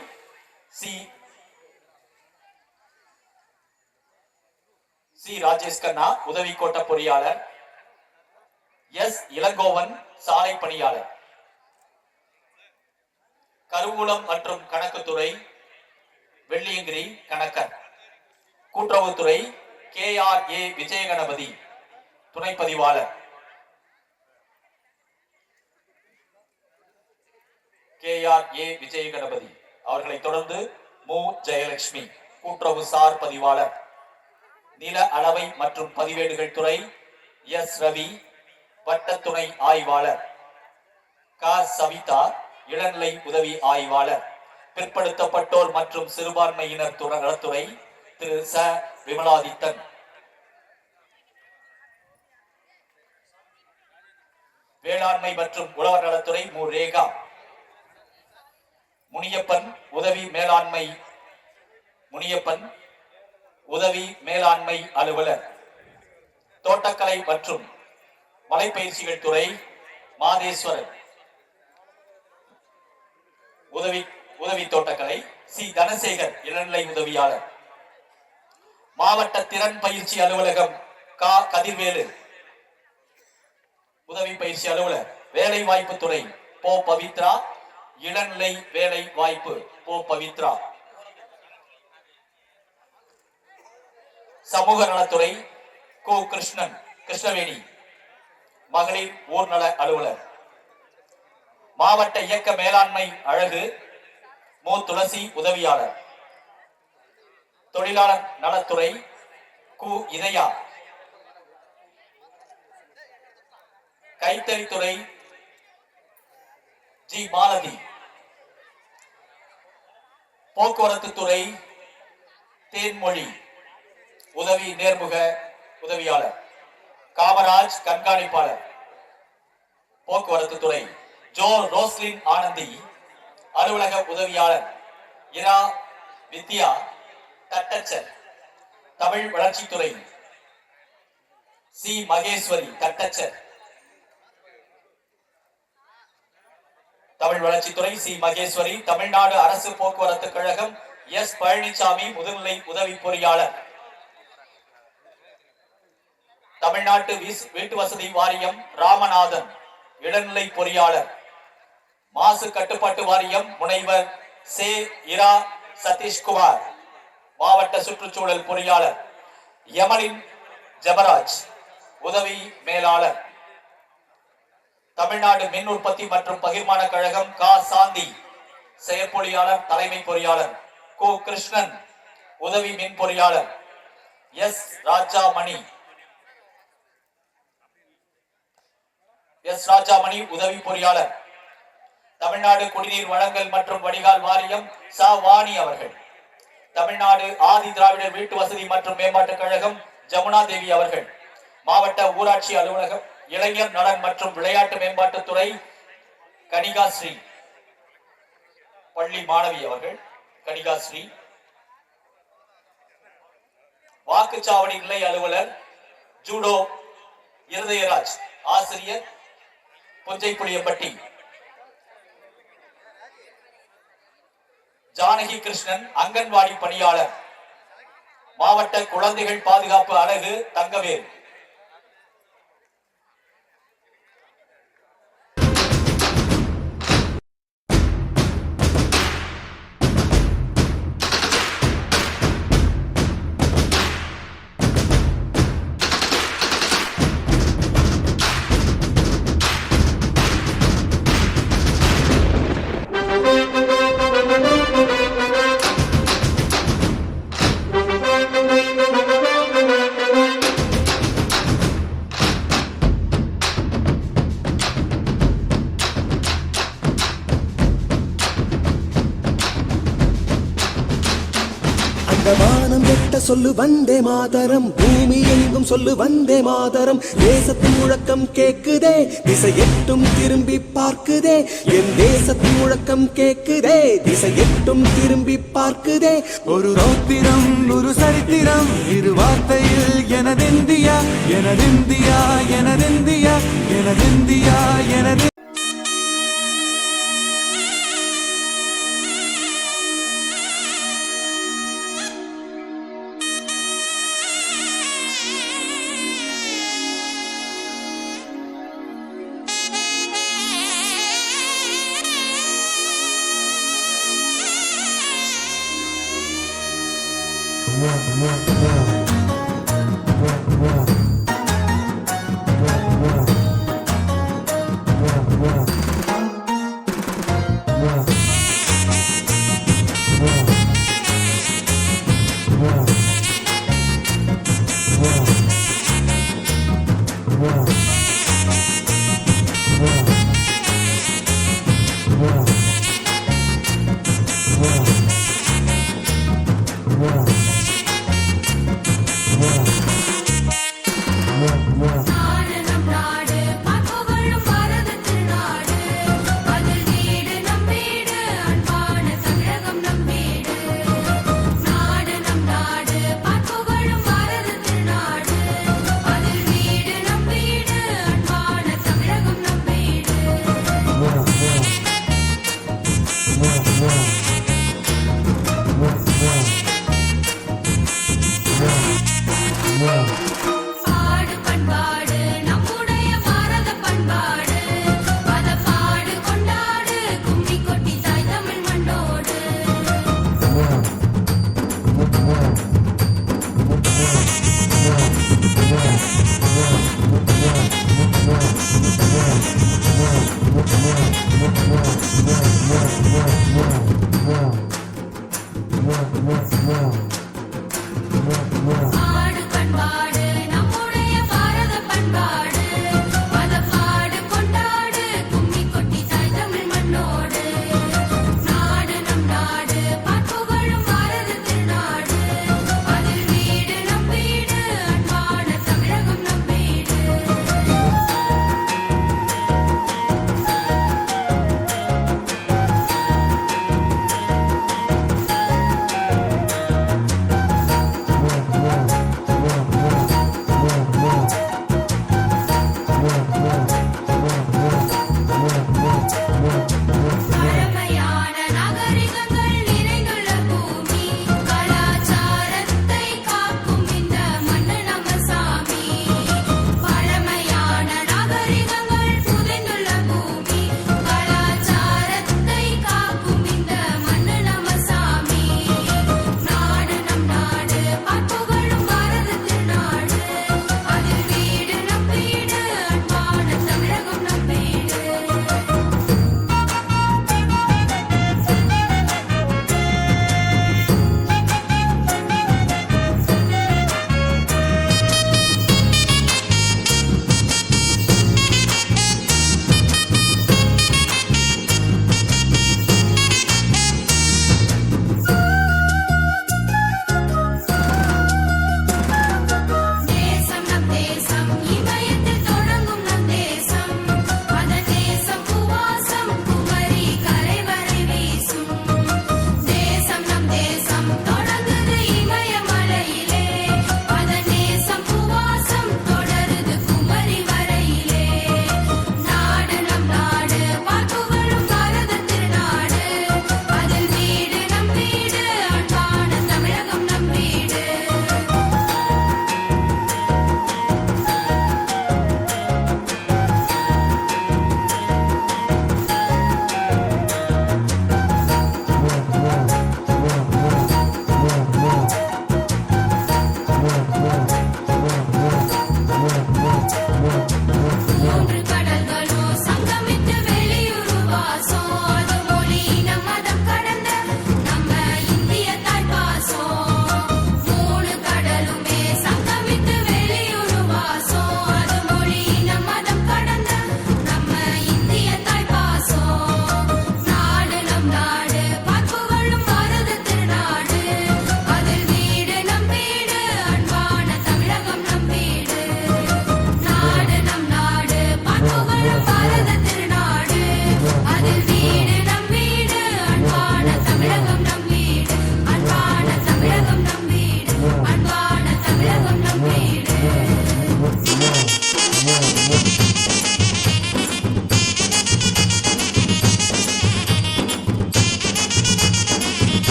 சி ராஜேஷ் கண்ணா, உதவி கோட்ட பொறியாளர். எஸ் இளங்கோவன், சாலை பணியாளர். கருவூலம் மற்றும் கணக்குத்துறை வெள்ளியங்கிரி, கணக்கர். கூட்டுறவுத்துறை KRA விஜயகணபதி, துணை பதிவாளர். KRA விஜயகணபதி அவர்களை தொடர்ந்து மு ஜெயலட்சுமி, கூட்டுறவு சார் பதிவாளர். நில அளவை மற்றும் பதிவேடுகள் துறை எஸ் ரவி, வட்ட துணை ஆய்வாளர். க சவிதா, இளநிலை உதவி ஆய்வாளர். பிற்படுத்தப்பட்டோர் மற்றும் சிறுபான்மையினர் நலத்துறை திரு ச விமலாதித்தன். வேளாண்மை மற்றும் உழவர் நலத்துறை மு ரேகா. முனியப்பன், உதவி மேலாண்மை அலுவலர். தோட்டக்கலை மற்றும் மலைப்பயிற்சிகள் துறை மாதேஸ்வரன், உதவி தோட்டக்கலை. சி தனசேகர், இளநிலை உதவியாளர். மாவட்ட திறன் பயிற்சி அலுவலகம் கா கதிர்வேலு, உதவி பயிற்சி அலுவலர். வேலை வாய்ப்பு துறை போ பவித்ரா, இளநிலை வேலை வாய்ப்பு போ பவித்ரா. சமூக நலத்துறை கோ கிருஷ்ணவேணி, மகளிர் ஊர்நல அலுவலர். மாவட்ட இயக்க மேலாண்மை அழகு மு துளசி, உதவியாளர். தொழிலாளர் நலத்துறை கு இதயா. கைத்தறித்துறை ஜி மாலதி. போக்குவரத்து துறை தேன்மொழி, உதவி நேர்முக உதவியாளர். காமராஜ், கண்காணிப்பாளர். போக்குவரத்து துறை ஜோ ரோஸ்லின் ஆனந்தி, அலுவலக உதவியாளர். இரா வித்யா, தட்டச்சர். தமிழ் வளர்ச்சித்துறை சி மகேஸ்வரி, தட்டச்சர். தமிழ் வளர்ச்சித்துறை சி மகேஸ்வரி. தமிழ்நாடு அரசு போக்குவரத்து கழகம் எஸ் பழனிசாமி, முதுநிலை உதவி பொறியாளர். தமிழ்நாட்டு வீட்டு வசதி வாரியம் ராமநாதன், இளநிலை பொறியாளர். மாசு கட்டுப்பாட்டு வாரியம் முனைவர் சே இரா சதீஷ்குமார், மாவட்ட சுற்றுச்சூழல் பொறியாளர். யமலின் ஜபராஜ், உதவி மேலாளர். தமிழ்நாடு மின் உற்பத்தி மற்றும் பகிர்மான கழகம் கா சாந்தி, செயற்பொறியாளர், தலைமை பொறியாளர். கோ கிருஷ்ணன், உதவி மின் பொறியாளர். எஸ் ராஜாமணி, உதவி பொறியாளர். தமிழ்நாடு குடிநீர் வழங்கல் மற்றும் வடிகால் வாரியம் சா வாணி அவர்கள். தமிழ்நாடு ஆதி திராவிடர் வீட்டு வசதி மற்றும் மேம்பாட்டுக் கழகம் ஜமுனா தேவி அவர்கள், மாவட்ட ஊராட்சி அலுவலகம் இளைஞர் நலன் மற்றும் விளையாட்டு மேம்பாட்டுத்துறை கனிகாஸ்ரீ பள்ளி மாணவி அவர்கள் கனிகாஸ்ரீ, வாக்குச்சாவடி நிலை அலுவலர் ஜூடோ இருதயராஜ், ஆசிரியர் புஞ்சைப்புளியம்பட்டி ஜானகி கிருஷ்ணன், அங்கன்வாடி பணியாளர், மாவட்ட குழந்தைகள் பாதுகாப்பு அலகு தங்கவேல். வானம் எட்ட சொல்லு வந்தே மாதரம், பூமி எங்கும் சொல்லு வந்தே மாதரம். தேசத்தின் முழக்கம் கேக்குதே, திசை எட்டும் திரும்பி பார்க்குதே. என் தேசத்தின் முழக்கம் கேக்குதே, திசை எட்டும் திரும்பி பார்க்குதே. ஒரு ரௌத்திரம் ஒரு சரித்திரம், இரு வார்த்தையில் எனதிந்தியா எனதிந்தியா எனதிந்தியா எனதிந்தியா எனது.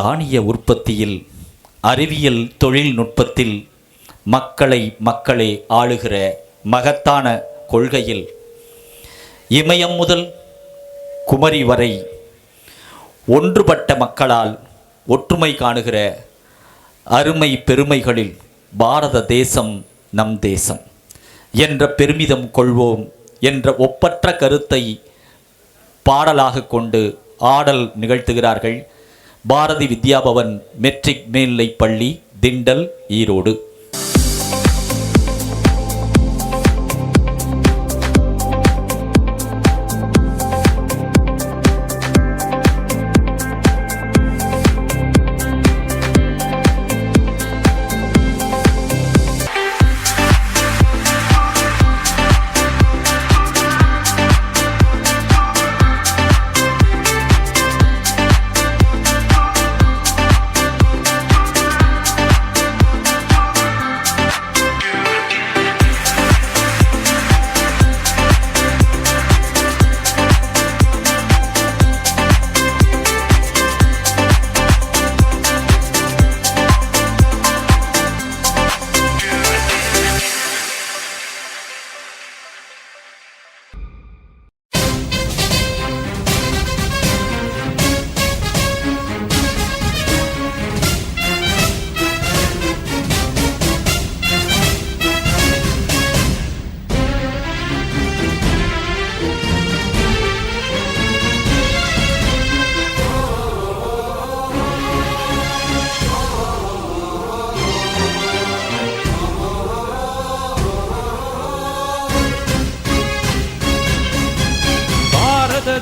தானிய உற்பத்தியில், அறிவியல் தொழில்நுட்பத்தில் மக்களே ஆளுகிற மகத்தான கொள்கையில் இமயம் முதல் குமரி வரை ஒன்றுபட்ட மக்களால் ஒற்றுமை காணுகிற அருமை பெருமைகளில் பாரத தேசம் நம் தேசம் என்ற பெருமிதம் கொள்வோம் என்ற ஒப்பற்ற கருத்தை பாடலாக கொண்டு ஆடல் நிகழ்த்துகிறார்கள் பாரதி வித்யாபவன் மெட்ரிக் மேல்நிலைப் பள்ளி, திண்டல், ஈரோடு.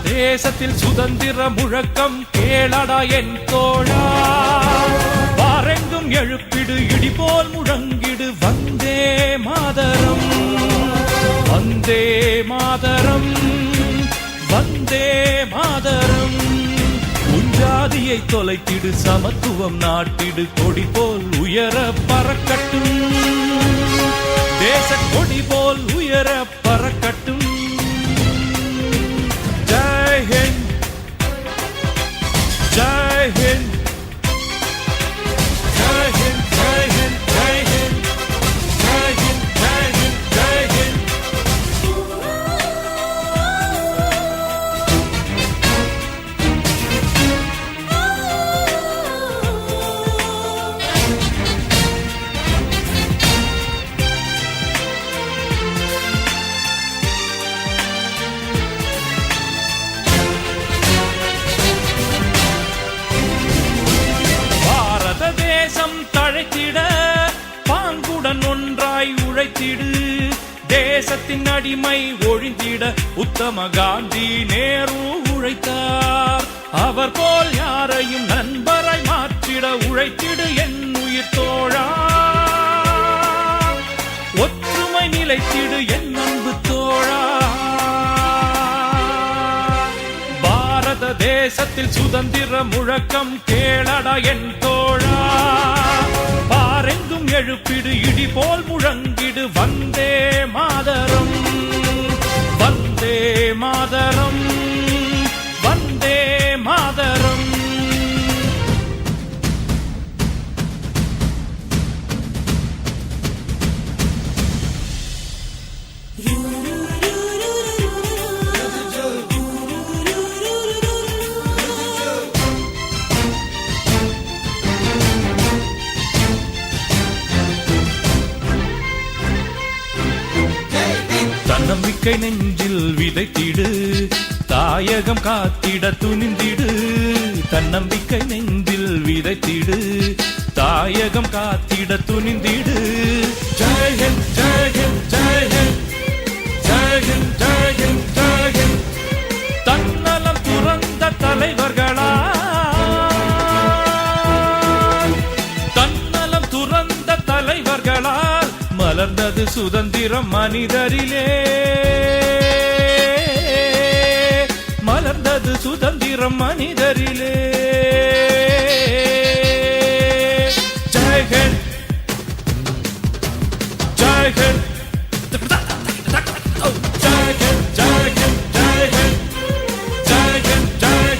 தேசத்தில் சுதந்திர முழக்கம் கேளடா என் தோழா, வாரெங்கும் எழுப்பிடு இடி போல் முழங்கிடு வந்தே மாதரம், வந்தே மாதரம், வந்தே மாதரம். உஞ்சாதியை தொலைத்திடு, சமத்துவம் நாட்டிடு, கொடி போல் உயர பறக்கட்டும், தேச கொடி போல் உயர பறக்கட்டும். ஜெய் ஹிந்த், ஜெய் ஹிந்த், ஜெய் ஹிந்த், ஜெய் ஹிந்த், ஜெய் ஹிந்த், ஜெய் ஹிந்த், ஜெய் ஹிந்த், ஜெய் ஹிந்த். உழைத்திடு, தேசத்தின் அடிமை ஒழிந்திட உத்தம காந்தி நேரு உழைத்தார். அவர் போல் யாரையும் நண்பராய் மாற்றிட உழைத்திடு என் உயிர் தோழா, ஒற்றுமை நிலைத்திடு என் அன்பு தோழா. பாரத தேசத்தில் சுதந்திர முழக்கம் கேளடா என் தோழா, பாரெங்கும் எழுப்பிடு இடி போல் முழங்கிடு வந்தே மாதரம், வந்தே மாதரம், வந்தே மாதரம். தன்னம்பிக்கை நெஞ்சில் விதைத்திடு, தாயகம் காத்திட துணிந்திடு. தன்னம்பிக்கை நெஞ்சில் விதைத்திடு, தாயகம் காத்திட துணிந்திடு. ஜெய் ஹிந்த், ஜெய் ஹிந்த், ஜெய் ஹிந்த், ஜெய் ஹிந்த், ஜெய் ஹிந்த், ஜெய் ஹிந்த். தன்னலம் துறந்த தலைவர்களா, தன்னலம் துறந்த தலைவர்களால் மலர்ந்தது சுதந்திரம் மனிதரிலே, மலர்ந்தது சுதந்திரம் மனிதரிலே. ஜெய் ஹிந்த், ஜெய் ஹிந்த், ஜெய் ஹிந்த், ஜெய் ஹிந்த், ஜெய் ஹிந்த், ஜெய் ஹிந்த், ஜெய்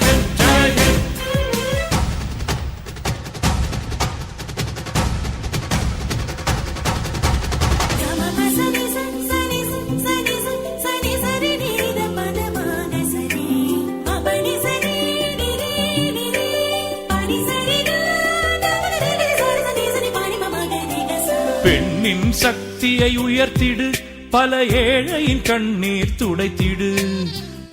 ஹிந்த், ஜெய் ஹிந்த். பெண்ணின் சக்தியை உயர்த்திடு, பல ஏழையின் கண்ணீர் துடைத்திடு.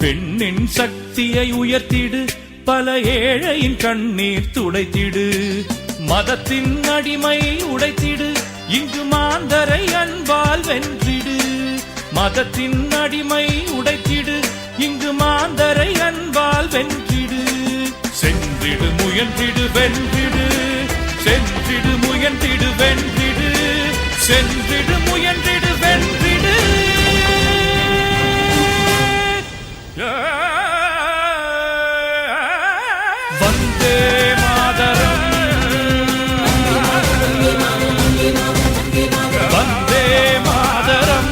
பெண்ணின் சக்தியை உயர்த்திடு, பல ஏழையின் கண்ணீர் துடைத்திடு. மதத்தின் அடிமை உடைத்திடு, இங்கு மாந்தரை அன்பால் வென்றிடு. மதத்தின் அடிமை உடைத்திடு, இங்கு மாந்தரை அன்பால் வென்றிடு. சென்றிடு முயன்றிடு வென்றிடு, சென்றிடு முயன்றிடு வென்றிடு, சென்றிடு முயன்றிடு வென்றிடு. வந்தே மாதரம், வந்தே மாதரம்,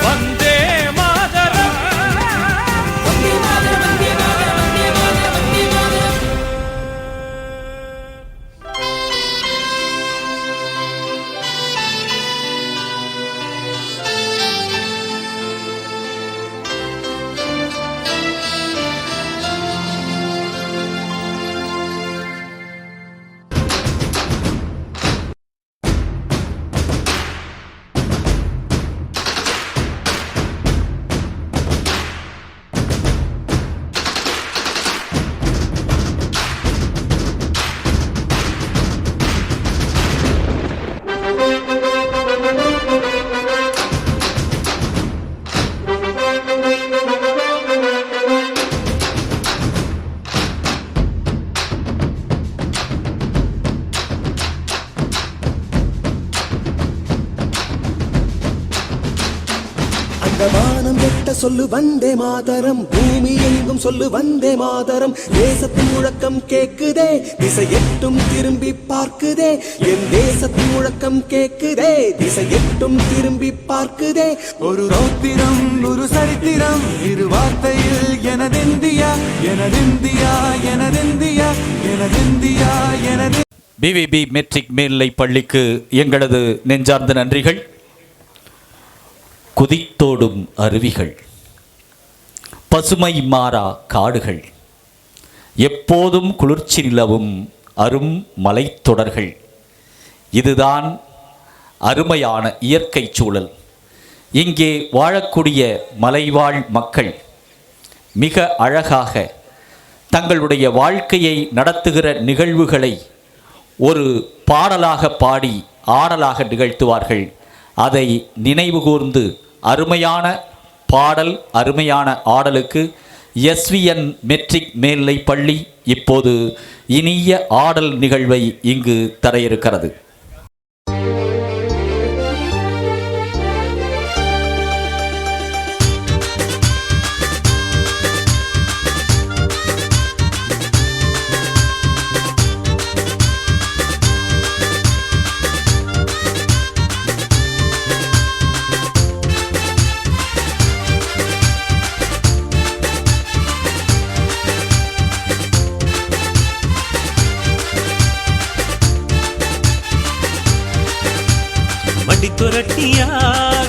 வந்தே மாதரம். வானம் எட்ட சொல்லு வந்தே மாதரம், பூமி எங்கும் சொல்லு வந்தே மாதரம். தேசத்தின் முழக்கம் கேக்குதே, திசை எட்டும் திரும்பி பார்க்குதே. என் தேசத்தின் முழக்கம் கேக்குதே, திசை எட்டும் திரும்பி பார்க்குதே. ஒரு ரௌத்திரம் ஒரு சரித்திரம், இரு வார்த்தையில் எனதிந்தியா எனதிந்தியா எனதிந்தியா எனதிந்தியா எனது. பிவிபி மெட்ரிக் மேல்நிலை பள்ளிக்கு எங்களது நெஞ்சார்ந்த நன்றிகள். குதித்தோடும் அருவிகள், பசுமை மாறா காடுகள், எப்போதும் குளிர்ச்சி நிலவும் அரும் மலைத்தொடர்கள், இதுதான் அருமையான இயற்கை சூழல். இங்கே வாழக்கூடிய மலைவாழ் மக்கள் மிக அழகாக தங்களுடைய வாழ்க்கையை நடத்துகிற நிகழ்வுகளை ஒரு பாடலாக பாடி ஆடலாக நிகழ்த்துவார்கள். அதை நினைவுகூர்ந்து அருமையான பாடல், அருமையான ஆடலுக்கு எஸ்விஎன் மெட்ரிக் மேல்நிலை பள்ளி இப்போது இனிய ஆடல் நிகழ்வை இங்கு தர இருக்கிறது. ತೊರಟಿಯ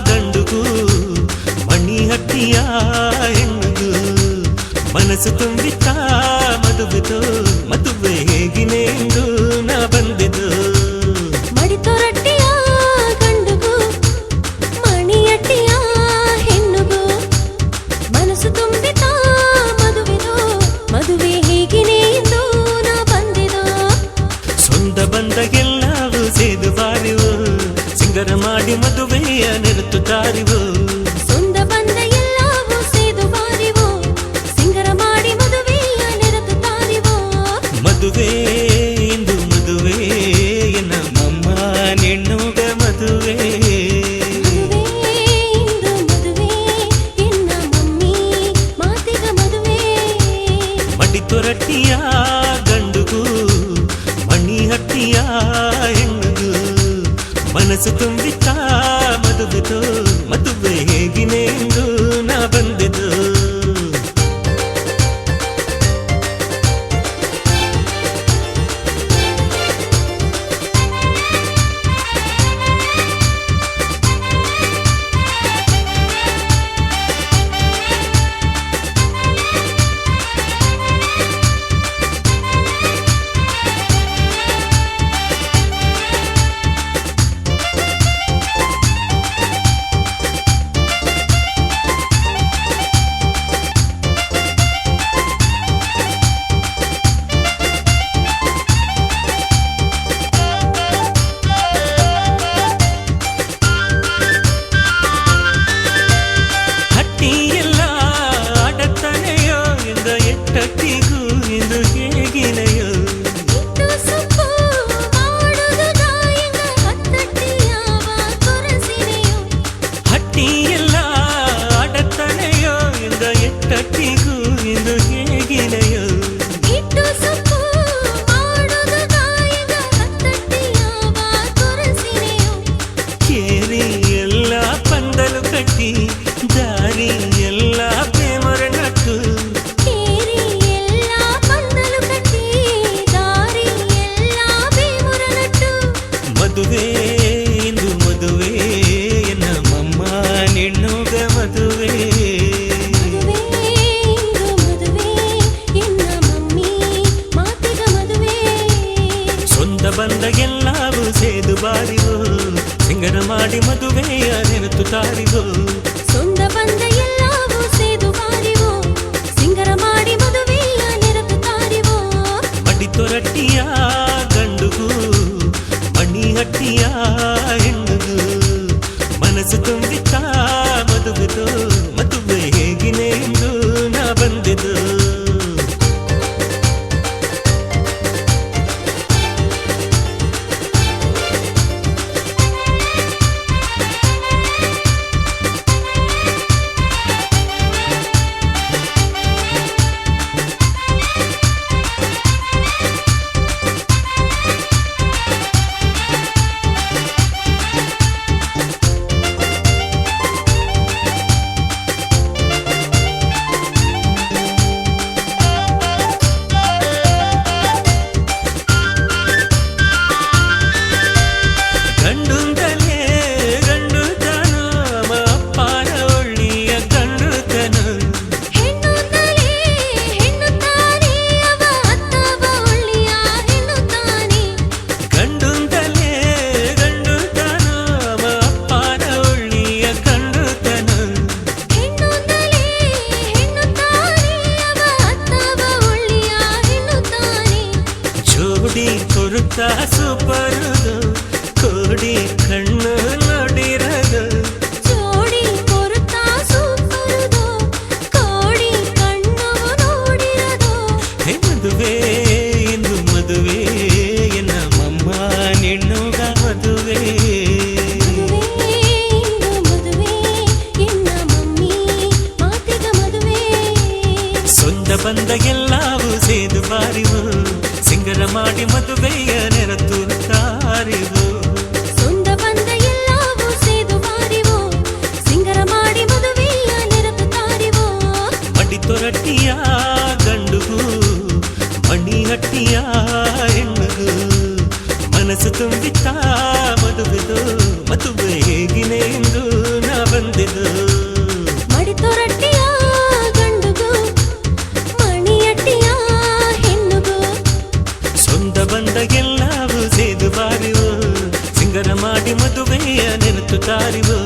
ಗಂಡುಗೂ ಮಣಿ ಹಟ್ಟಿಯ ಹೆಣ್ಣುಗೂ ಮನಸ್ಸು ತುಂಬಿತ್ತ ಮದುವೆದು ಮದುವೆ ಹೇಗಿನೆಂದು ನಾ ಬಂದೆದು. ಮಡಿ ತೊರಟ್ಟಿಯ ಗಂಡುಗೂ ಮಣಿಯಟ್ಟಿಯ ಹೆಣ್ಣುಗೂ ಮನಸ್ಸು ತುಂಬಿತ ಮದುವೆದು ಮದುವೆ ಹೇಗಿನೆಂದು ನಾ ಬಂದೆದು. ಸೊಂದ ಬಂದ ಎಲ್ಲವೂ ಸೇದು ಬಾರಿವು ಸಿಂಗರ ಮಾಡಿ ಮದುವೆಯ ನೆರುತ್ತುತ್ತಾರಿವು. ಸೊಂದ ಬಂದ ಎಲ್ಲವೂ ಸೇದು ಬಾರಿವು ಸಿಂಗರ ಮಾಡಿ ಮದುವೆಯ ನೆರುತ್ತುತ್ತಾರಿವು. ಮದುವೆ ಇಂದು ಮದುವೆ ನಮ್ಮಮ್ಮ ನಿನ್ನುಗ ಮದುವೆ. ಮದುವೆ ಇಂದು ಮದುವೆ ಎನ್ನ ಮಮ್ಮಿ ಮಾತಿಗ ಮದುವೆ. ಮಡಿ ತೊರಟ್ಟಿಯ ಗಂಡುಗೂ ಮಣಿ ಹಟ್ಟಿಯ ಹೆಣ್ಣುಗೂ ಮನಸ್ಸು ತುಂಬಿತ್ತ ಮದುವೆದು ಮದುವೆ ಹೇಗಿನೆಂದು ನಾ ಬಂದೆದು. ಬಂದ ಎಲ್ಲವೂ ಸೇದು ಬಾರಿವೋ ಸಿಂಗರ ಮಾಡಿ ಮದುವೆಯ ನೆನತು ತಾರಿವೋ ಸೊಂದ ಬಂದ ಎಲ್ಲವೂ ಸೇದು ಬಾರಿವೋ ಸಿಂಗರ ಮಾಡಿ ಮದುವೆಯ ನೆರತು ತಾರಿವೋ ಮಡಿ ತೊರಟ್ಟಿಯ ಗಂಡುಗೂ ಮಣಿ ಹಟ್ಟಿಯ ಹೆಣ್ಣುಗೂ ಮನಸ್ಸು ತುಂಬಿತ್ತ ಮದುವೆದು ಮದುವೆ ಹೇಗಿನೆ ಎಂದು ನಾ ಬಂದೆದು ಸೂಪರುದು ಕೋಡಿ ಕಣ್ಣು ನೋಡಿರದು ಜೋಡಿ ಕೊರುತ್ತಾ ಸೂಪರುದು ಕೋಡಿ ಕಣ್ಣು ನೋಡಿರದು ಹೇ ಮದುವೆ ಇಂದು ಮದುವೆ ಎನ್ನ ಮಮ್ಮ ನಿನ್ನುಗ ಮದುವೆ ಮದುವೆ ಎನ್ನ ಮಮ್ಮಿ ಮಾತಿಗ ಮದುವೆ ಸೊಂದ ಬಂದ ಎಲ್ಲವೂ ಸೇದು ಬಾರಿವು ಸಿಂಗರ ಮಾಡಿ ಮದುವೆಯ ನೆರತು ತಾರಿವು ಸೊಂದ ಬಂದ ಎಲ್ಲವೂ ಸೇದು ಬಾರಿವೋ ಸಿಂಗರ ಮಾಡಿ ಮದುವೆಯ ನೆರತು ತಾರಿವೋ ಮಡಿ ತೊರಟ್ಟಿಯ ಗಂಡುಗೂ ಮಣಿ ಹಟ್ಟಿಯ ಹೆಣ್ಣುಗೂ ಮನಸ್ಸು ತುಂಬಿತ್ತ ಮದುವೆದು ಮದುವೆ ಹೇಗಿನೆ ಎಂದು ನಾ ಬಂದೆದು ಮಡಿ ತೊರಟ್ಟಿಯ ಗಂಡುಗೂ ಮಣಿಯಟ್ಟಿಯ ಹೆಣ್ಣುಗೂ ಸೊಂದ ಬಂದ ಎಲ್ಲವೂ ಸೇದು ಬಾರಿವು ಸಿಂಗರ ಮಾಡಿ ಮದುವೆಯ ನೆನತು ತಾರಿವು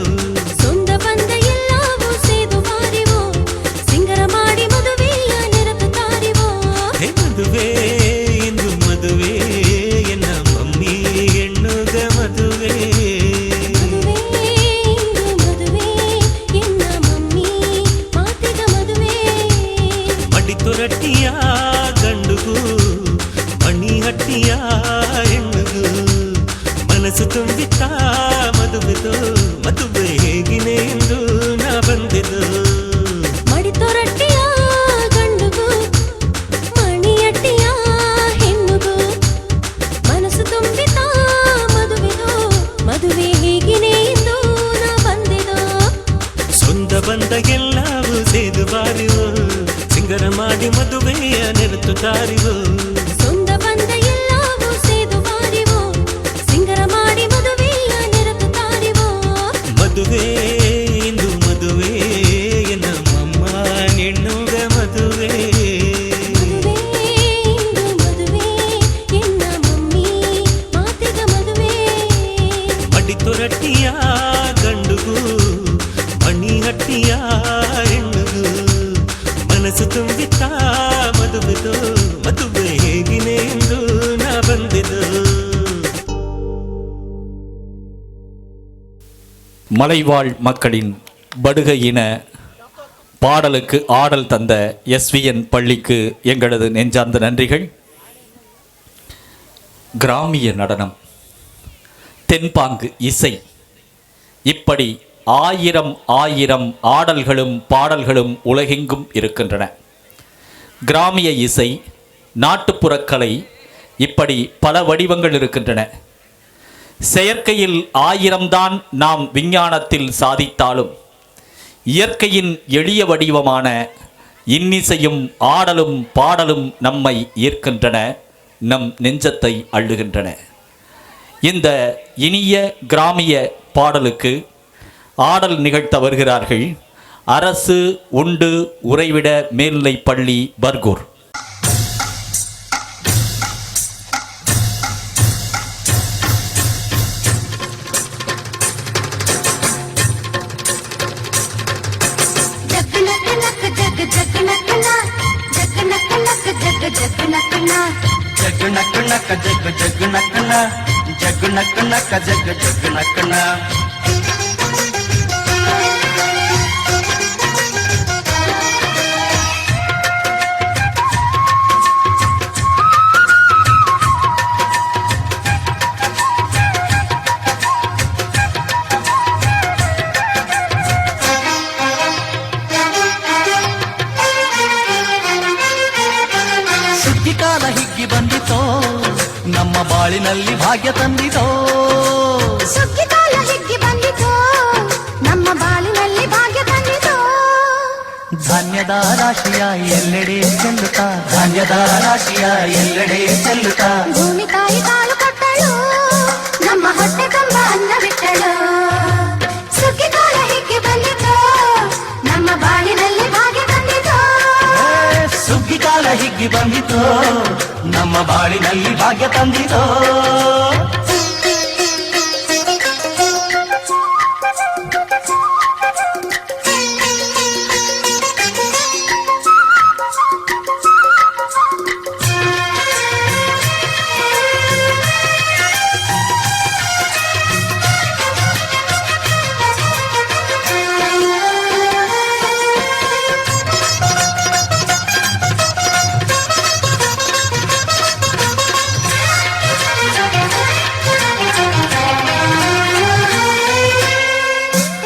ಸೊಂದ ಬಂದ ಎಲ್ಲವೂ ಸೇದು ಬಾರಿವೋ ಸಿಂಗರ ಮಾಡಿ ಮದುವೆಯ ನೆರತು ತಾರಿವೋ ಹೇ ಮದುವೆ ಇಂದು ಮದುವೆ ಎನ್ನ ಮಮ್ಮಿ ಹೆಣ್ಣುಗ ಮದುವೆ ಮದುವೆ ಇಂದು ಮದುವೆ ಎನ್ನ ಮಮ್ಮಿ ಮಾತಿಗ ಮದುವೆ ಮಡಿ ತೊರಟ್ಟಿಯ ಗಂಡುಗೂ ಮಣಿ ಹಟ್ಟಿಯ ಹೆಣ್ಣುಗೂ ಮನಸ್ಸು ತುಂಬಿತ್ತ ಮದುವೆದು ಮದುವೆ ಹೇಗಿನೆ ಎಂದು ನಾ ಬಂದೆದು ಮಡಿ ತೊರಟ್ಟಿಯ ಗಂಡುಗೂ ಮಣಿಯಟ್ಟಿಯ ಹೆಣ್ಣುಗೂ ಮನಸ್ಸು ತುಂಬಿತ ಮದುವೆದು ಮದುವೆ ಹೇಗಿನೆ ಎಂದು ನಾ ಬಂದೆದು ಸೊಂದ ಬಂದ ಎಲ್ಲವೂ ಸೇದು ಬಾರಿವು ಸಿಂಗರ ಮಾಡಿ ಮದುವೆಯ ನೆರತು ತಾರಿವು ಸೊಂದ ಬಂದ ಎಲ್ಲವೂ ಸೇದು ಬಾರಿವೋ ಸಿಂಗರ ಮಾಡಿ ಮದುವೆಯ ನೆರತು ತಾರಿವೋ ಮದುವೆ ಇಂದು ಮದುವೆ ಎನ್ನ ಮಮ್ಮ ನಿನ್ನುಗ ಮದುವೆ ಮದುವೆ ಇಂದು ಮದುವೆ ಎನ್ನ ಮಮ್ಮಿ ಮಾತಿಗ ಮದುವೆ ಮಡಿ ತೊರಟ್ಟಿಯ ಗಂಡುಗೂ ಮಣಿ ಹಟ್ಟಿಯ ಹೆಣ್ಣುಗೂ ಮನಸ್ಸು ತುಂಬಿತ್ತ ಮದುವೆದು ಮದುವೆ ಹೇಗಿನೆ ಎಂದು ನಾ ಬಂದೆದು மலைவாழ் மக்களின் படுகையின பாடலுக்கு ஆடல் தந்த எஸ்விஎன் பள்ளிக்கு எங்களது நெஞ்சார்ந்த நன்றிகள். கிராமிய நடனம், தென்பாங்கு இசை, இப்படி ஆயிரம் ஆயிரம் ஆடல்களும் பாடல்களும் உலகெங்கும் இருக்கின்றன. கிராமிய இசை, நாட்டுப்புறக்கலை, இப்படி பல வடிவங்கள் இருக்கின்றன. செயற்கையில் ஆயிரம்தான் நாம் விஞ்ஞானத்தில் சாதித்தாலும் இயற்கையின் எளிய வடிவமான இன்னிசையும் ஆடலும் பாடலும் நம்மை ஈர்க்கின்றன, நம் நெஞ்சத்தை அள்ளுகின்றன. இந்த இனிய கிராமிய பாடலுக்கு ஆடல் நிகழ்த்த வருகிறார்கள் அரசு உண்டு உறைவிட மேல்நிலைப் பள்ளி பர்கூர். ನಕ್ಕಣ ಜಗ್ ನಕ್ ನಕ್ ಜಗ್ ಜಗ್ ನಕ್ಕಣ ಜಗ್ ನಕ್ ನಕ್ ಜಗ್ ಜಗ್ ನಕ್ಕಣ ಕಾಲ ಹಿಗ್ಗಿ ಬಂದಿತೋ ನಮ್ಮ ಬಾಳಿನಲ್ಲಿ ಭಾಗ್ಯ ತಂದಿತೋ ಸುಗ್ಗಿ ಕಾಲ ಹಿಗ್ಗಿ ಬಂದಿತು ನಮ್ಮ ಬಾಳಿನಲ್ಲಿ ಭಾಗ್ಯ ತಂದಿತು ಧಾನ್ಯದ ರಾಶಿಯ ಎಲ್ಲೆಡೆ ಚೆಲ್ಲುತ್ತಾ ಧಾನ್ಯದ ರಾಶಿಯ ಎಲ್ಲೆಡೆ ಚೆಲ್ಲುತ್ತಾ ಭೂಮಿ ತಾಯಿ ಕಾಳು ಕೊಟ್ಟಳು ನಮ್ಮ ಹೊಟ್ಟೆ ತುಂಬ ಅನ್ನ ಬಿಟ್ಟಳು ಸುಗ್ಗಿ ಕಾಲ ಹಿಗ್ಗಿ ಬಂದಿತು ನಮ್ಮ ಬಾಳಿನಲ್ಲಿ ಭಾಗ್ಯ ತಂದಿತು ಸುಗ್ಗಿ ಕಾಲ ಹಿಗ್ಗಿ ಬಂದಿತೋ ನಮ್ಮ ಬಾಳಿನಲ್ಲಿ ಭಾಗ್ಯ ತಂದಿತೋ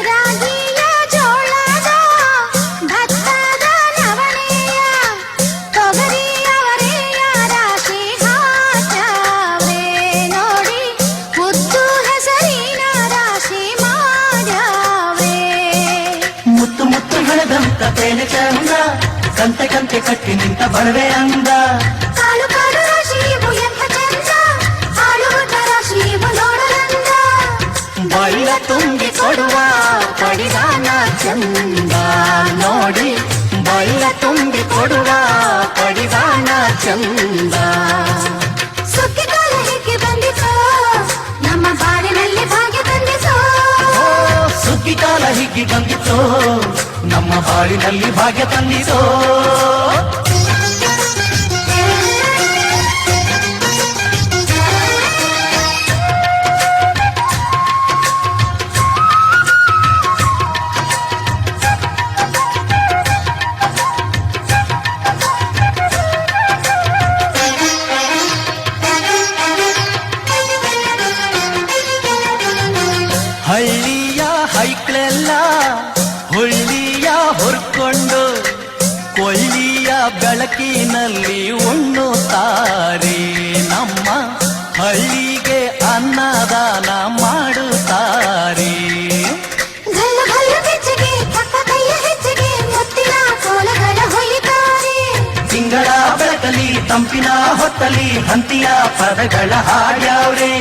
ರಾಗಿಯ ಜೋಳದ ಭತ್ತದ ನವಣೆಯ ತೊಗರಿಯ ಅವರೆಯ ರಾಶಿ ಹಾಕ್ಯಾವ್ರೆ ನೋಡಿ ಉದ್ದು ಹೆಸರಿನ ರಾಶಿ ಮಾಡ್ಯಾವ್ರೆ ಮುತ್ತು ಮುತ್ತು ಹಣದಂತ ತೇನೆ ಚಂದ ಕಂತೆ ಕಂತೆ ಕಟ್ಟಿ ನಿಂತ ಬಡವೆ ಅಂದ ಕಾಳು ಕಾಳು ರಾಶಿ ಇವು ಎಂಥ ಚಂದ ಆಳುವುದ ರಾಶಿ ಇವು ನೋಡಲಂದ ಬಳ್ಳ ತುಂಬಿ ಕೊಡುವ ಪಡಿದಾನ ಚಂದ ನೋಡಿ ಬಳ್ಳ ತುಂಬಿ ಕೊಡುವ ಪಡಿದಾನ ಚಂದ ಸುಗ್ಗಿ ಕಾಲ ಹಿಗ್ಗಿ ಬಂದಿತು ನಮ್ಮ ಬಾಳಿನಲ್ಲಿ ಭಾಗ್ಯ ತಂದಿತು ಸುಗ್ಗಿ ಕಾಲ ಹಿಗ್ಗಿ ಬಂದಿತೋ ನಮ್ಮ ಬಾಳಿನಲ್ಲಿ ಭಾಗ್ಯ ತಂದಿತೋ ಹಳ್ಳಿಯ ಹೈಕ್ಳೆಲ್ಲ ಹುಳ್ಳಿಯ ಹೊರ್ಕೊಂಡು ಕೊಳ್ಳಿಯ ಬೆಳಕಿನಲ್ಲಿ ಉಣ್ಣುತ್ತಾರೆ ನಮ್ಮ ಹಳ್ಳಿಗೆ ಅನ್ನದಾನ ಮಾಡುತ್ತಾರೆ ಗಲ್ಲು ಗಲ್ಲು ಬೆಚ್ಚಗೆ ಪಕ್ಕ ಕೈಯ ಹೆಚ್ಚಿಗೆ ಮುತ್ತಿನ ಕೋಲಗಳ ಹೊಯ್ತಾರೆ ತಿಂಗಳ ಬೆಳಕಲಿ ತಂಪಿನ ಹೊತ್ತಲಿ ಹಂತಿಯ ಪದಗಳ ಹಾಡ್ಯಾವ್ರೆ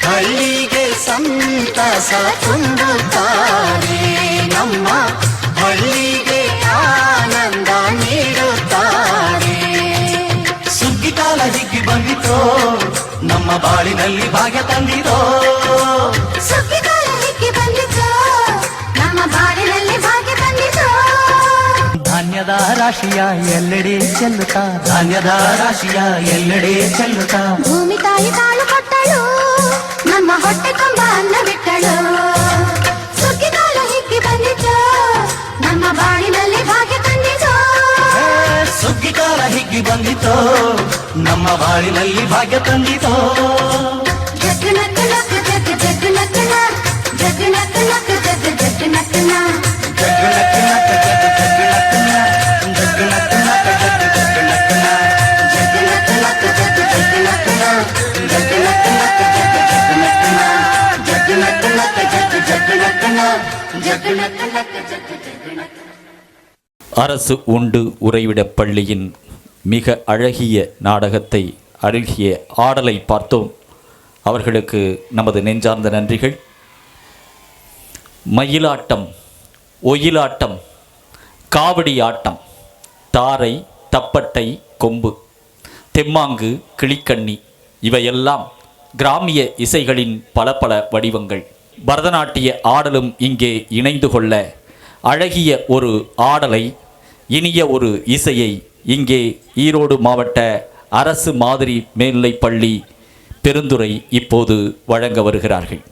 ಹಳ್ಳಿಗೆ ಸಂತಸ ತುಂಬುತ್ತಾರೆ ನಮ್ಮ ಹಳ್ಳಿಗೆ ಆನಂದ ನೀಡುತ್ತಾರೆ ಸುಗ್ಗಿ ಕಾಲ ಹಿಗ್ಗಿ ಬಂದಿತೋ ನಮ್ಮ ಬಾಳಿನಲ್ಲಿ ಭಾಗ್ಯ ತಂದಿತೋ ಸುಗ್ಗಿ ಕಾಲ ಹಿಗ್ಗಿ ಬಂದಿತು ನಮ್ಮ ಬಾಳಿನಲ್ಲಿ ಭಾಗ್ಯ ತಂದಿತು ಧಾನ್ಯದ ರಾಶಿಯ ಎಲ್ಲೆಡೆ ಚೆಲ್ಲುತ್ತಾ ಧಾನ್ಯದ ರಾಶಿಯ ಎಲ್ಲೆಡೆ ಚೆಲ್ಲುತ್ತಾ ಭೂಮಿ ತಾಯಿ ಕಾಳು ಕೊಟ್ಟಳು ನಮ್ಮ ಹೊಟ್ಟೆ ತುಂಬ ಅನ್ನ ಬಿಟ್ಟಳು ಸುಗ್ಗಿ ಕಾಲ ಹಿಗ್ಗಿ ಬಂದಿತು ನಮ್ಮ ಬಾಳಿನಲ್ಲಿ ಭಾಗ್ಯ ತಂದಿತು ಸುಗ್ಗಿ ಕಾಲ ಹಿಗ್ಗಿ ಬಂದಿತೋ ನಮ್ಮ ಬಾಳಿನಲ್ಲಿ ಭಾಗ್ಯ ತಂದಿತೋ ಜಗ್ ನಕ್ ನಕ್ ಜಗ್ ಜಗ್ ನಕ್ಕಣ ಜಗ್ ನಕ್ ನಕ್ ಜಗ್ ಜಗ್ ನಕ್ಕಣ ಜಗ್ ನಕ್ ನಕ್ ಜಗ್ ಜಗ್ ನಕ್ಕಣ ಜಗ್ ನಕ್ ನಕ್ ಜಗ್ ಜಗ್ ನಕ್ಕಣ ಜಗ್ ನಕ್ ನಕ್ ಜಗ್ ಜಗ್ ನಕ್ಕಣ ಜಗ್ ನಕ್ ನಕ್ ಜಗ್ ಜಗ್ ನಕ್ಕಣ ಜಗ್ ನಕ್ ನಕ್ ಜಗ್ ಜಗ್ ನಕ್ಕಣ ಜಗ್ ನಕ್ ನಕ್ ಜಗ್ ಜಗ್ ನಕ್ಕಣ அரசு உண்டு உறைவிடப் பள்ளியின் மிக அழகிய நாடகத்தை அழகிய ஆடலை பார்த்தோம். அவர்களுக்கு நமது நெஞ்சார்ந்த நன்றிகள். மயிலாட்டம், ஒயிலாட்டம், காவடி ஆட்டம், தாரை, தப்பட்டை, கொம்பு, தெம்மாங்கு, கிளிக்கண்ணி இவையெல்லாம் கிராமிய இசைகளின் பல பல வடிவங்கள். பரதநாட்டிய ஆடலும் இங்கே இணைந்து கொள்ள அழகிய ஒரு ஆடலை, இனிய ஒரு இசையை இங்கே ஈரோடு மாவட்ட அரசு மாதிரி மேல்நிலைப்பள்ளி பெருந்துறை இப்போது வழங்க வருகிறார்கள்.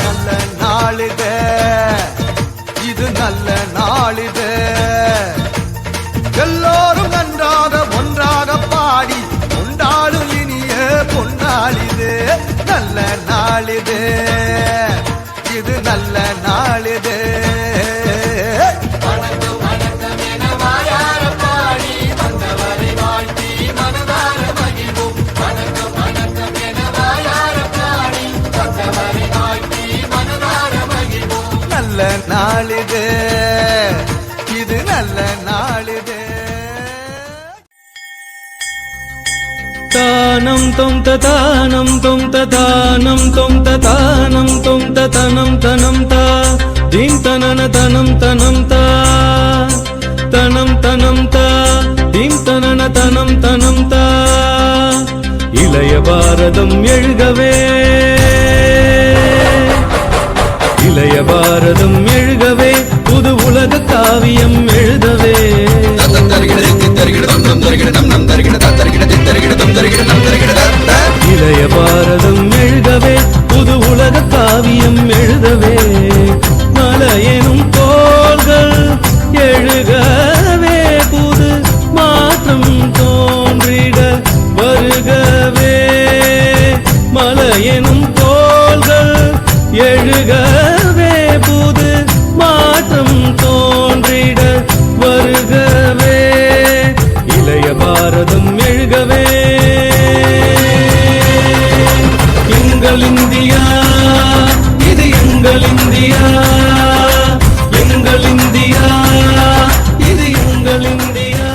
நல்ல நாளிது, இது நல்ல நாளிது, எல்லோரும் நன்றாக ஒன்றாக பாடி கொண்டாடும் இனிய பொன்னாளிது. நல்ல நாளிது, இது நல்ல நாளிது. நல்ல நாளிது, இது நல்ல நாளிது. தானம் தொம் தானம் தொம் தானம் தொம் தானம் தொம் தனம் தனம் தா தீம் தனன தனம் தனம் தா தனம் தனம் தா தீம் தனன தனம் தனம் தா. இளைய பாரதம் எழுகவே, இளைய பாரதம் எழுகவே, புது உலக காவியம் எழுதவே. இளைய பாரதம் எழுகவே, புது உலக காவியம் எழுதவே. மலையெனும் தோள்கள் எழுகவே, புது மாற்றம் தோன்றிட வருகவே. மலையெனும் தோள்கள் எழுகவே, புது மாற்றம் தோன்றிட வருகவே. இளைய பாரதம் எழுகவே. எங்கள் இந்தியா, இது எங்கள் இந்தியா, எங்கள் இந்தியா, இது எங்கள் இந்தியா.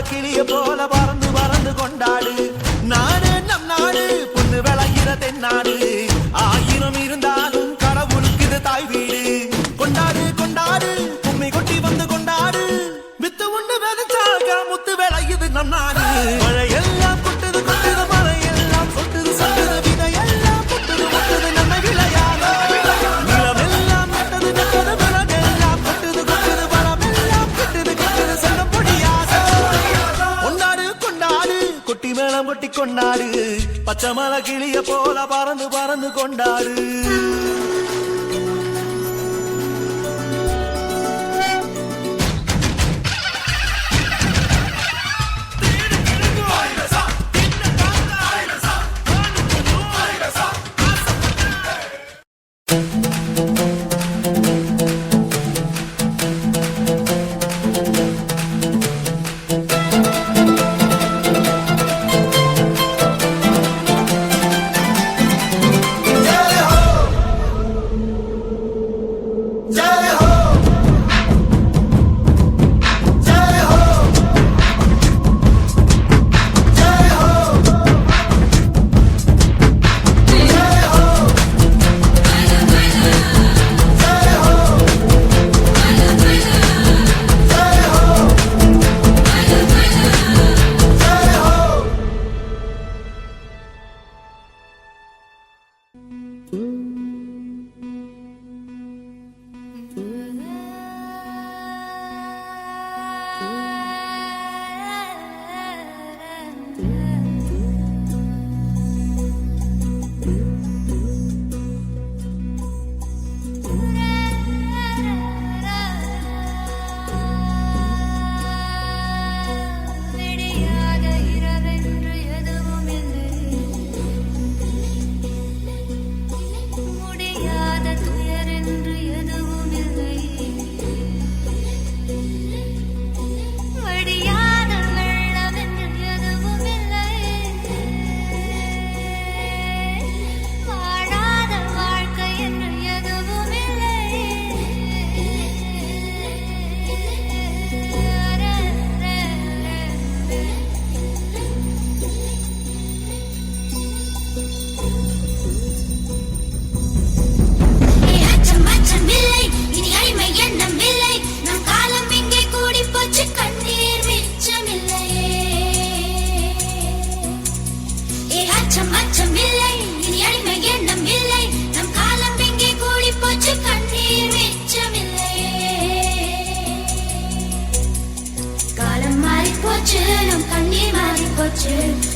கிளிய போல பறந்து பறந்து கொண்டாடு. நாடு நம் நாடு பொண்ணு விளையிற தென்னாடு. ஆயிரம் இருந்தாலும் கடவுளுக்கு இது தாய் வீடு. கொண்டாடு கொண்டாடு கும்மி கொட்டி வந்து கொண்டாடு. வித்து உண்டு விதைச்சாக முத்து விளையுது நம் நாடு. மழையெல்லாம் கொட்டுது கொட்டுது மழையெல்லாம் கொட்டுது கொட்டுது விதையெல்லாம் கொட்டுது கொட்டுது நம்ம விளையாட. நிலமெல்லாம் நட்டது நட்டது விலகெல்லாம் கொட்டுது கொட்டுது வளமெல்லாம் கொட்டுது கொட்டுது சொல்ல முடியாத. கொண்டாடு கொண்டாடு கொட்டி மேளம் கொட்டி கொண்டாடு. பச்சை மலை கிளிய போல பறந்து பறந்து கொண்டாடு.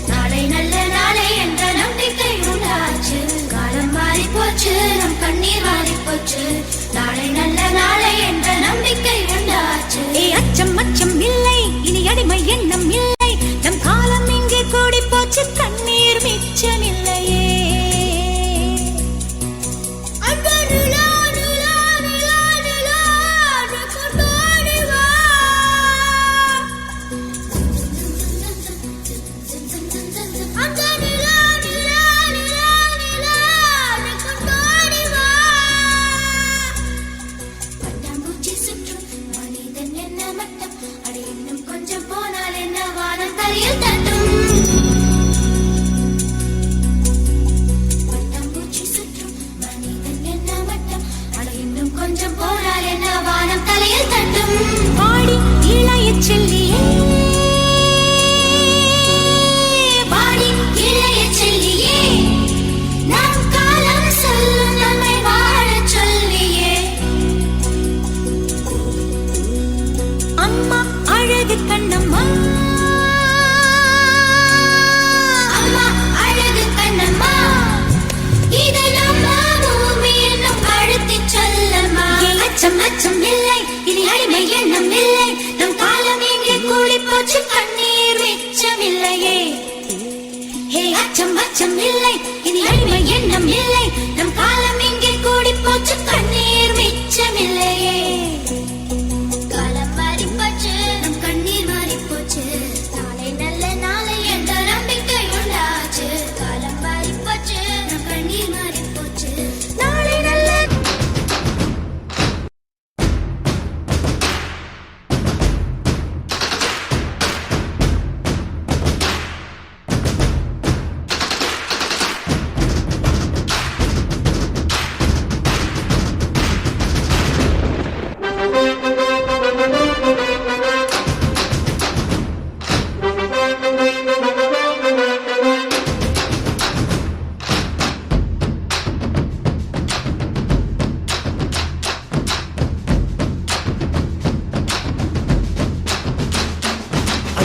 நாளை நல்ல நாளை என்ற நம்பிக்கை உண்டாச்சு. காலம் மாறி போச்சு நம் கண்ணீர் மாறி போச்சு. நாளை நல்ல நாளை என்ற நம்பிக்கை உண்டாச்சு. அச்சம் அச்சம் இல்லை இனி அடிமை எண்ணம் இல்லை. நம் காலம் இங்கே கூடி போச்சு கண்ணீர் மிச்சமில்லையே. கொஞ்சம் போனால் என்ன வானம் தலையில் தட்டும். பாடி இளைய செல்லியே பாடி இளைய செல்லியே நம் காலம் சொல்லும் நம்மை வாழ சொல்லியே. அம்மா அழகு கண்ணம்மா அம்மா அழகு கண்ணம்மா இது நம்ம பூமி என்னும் அழுத்தி சொல்லம்மா. அச்சம் அச்சம் இல்லை இனி அடிமை எண்ணம் இல்லை. நம் காலம் இங்கே கூடி போச்சு கண்ணீர் மிச்சமில்லையே. ஹே அச்சம் அச்சம் இல்லை இனி அடிமை எண்ணம் இல்லை. நம் காலம் இங்கே கூடி போச்சு கண்ணீர் மிச்சமில்லையே. காலம் மாறி போச்சு நம் கண்ணீர் மாறி போச்சு. நாளை நல்ல நாளை என்ற நம்பிக்கை உண்டாச்சு. காலம் மாறி போச்சு நம் கண்ணீர் மாறி போச்சு. நாளை நல்ல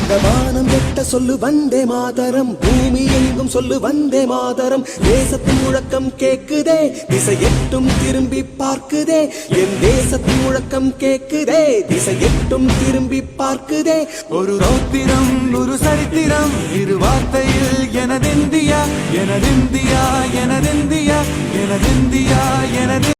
அந்த வானம் எட்ட சொல்லு வந்தே மாதரம், பூமி எங்கும் சொல்லு வந்தே மாதரம். தேசத்தின் முழக்கம் கேக்குதே, திசை எட்டும் திரும்பி பார்க்குதே. என் தேசத்தின் முழக்கம் கேக்குதே, திசை எட்டும் திரும்பி பார்க்குதே. ஒரு ரௌத்திரம் ஒரு சரித்திரம் இரு வார்த்தையில் எனதிந்தியா எனதிந்தியா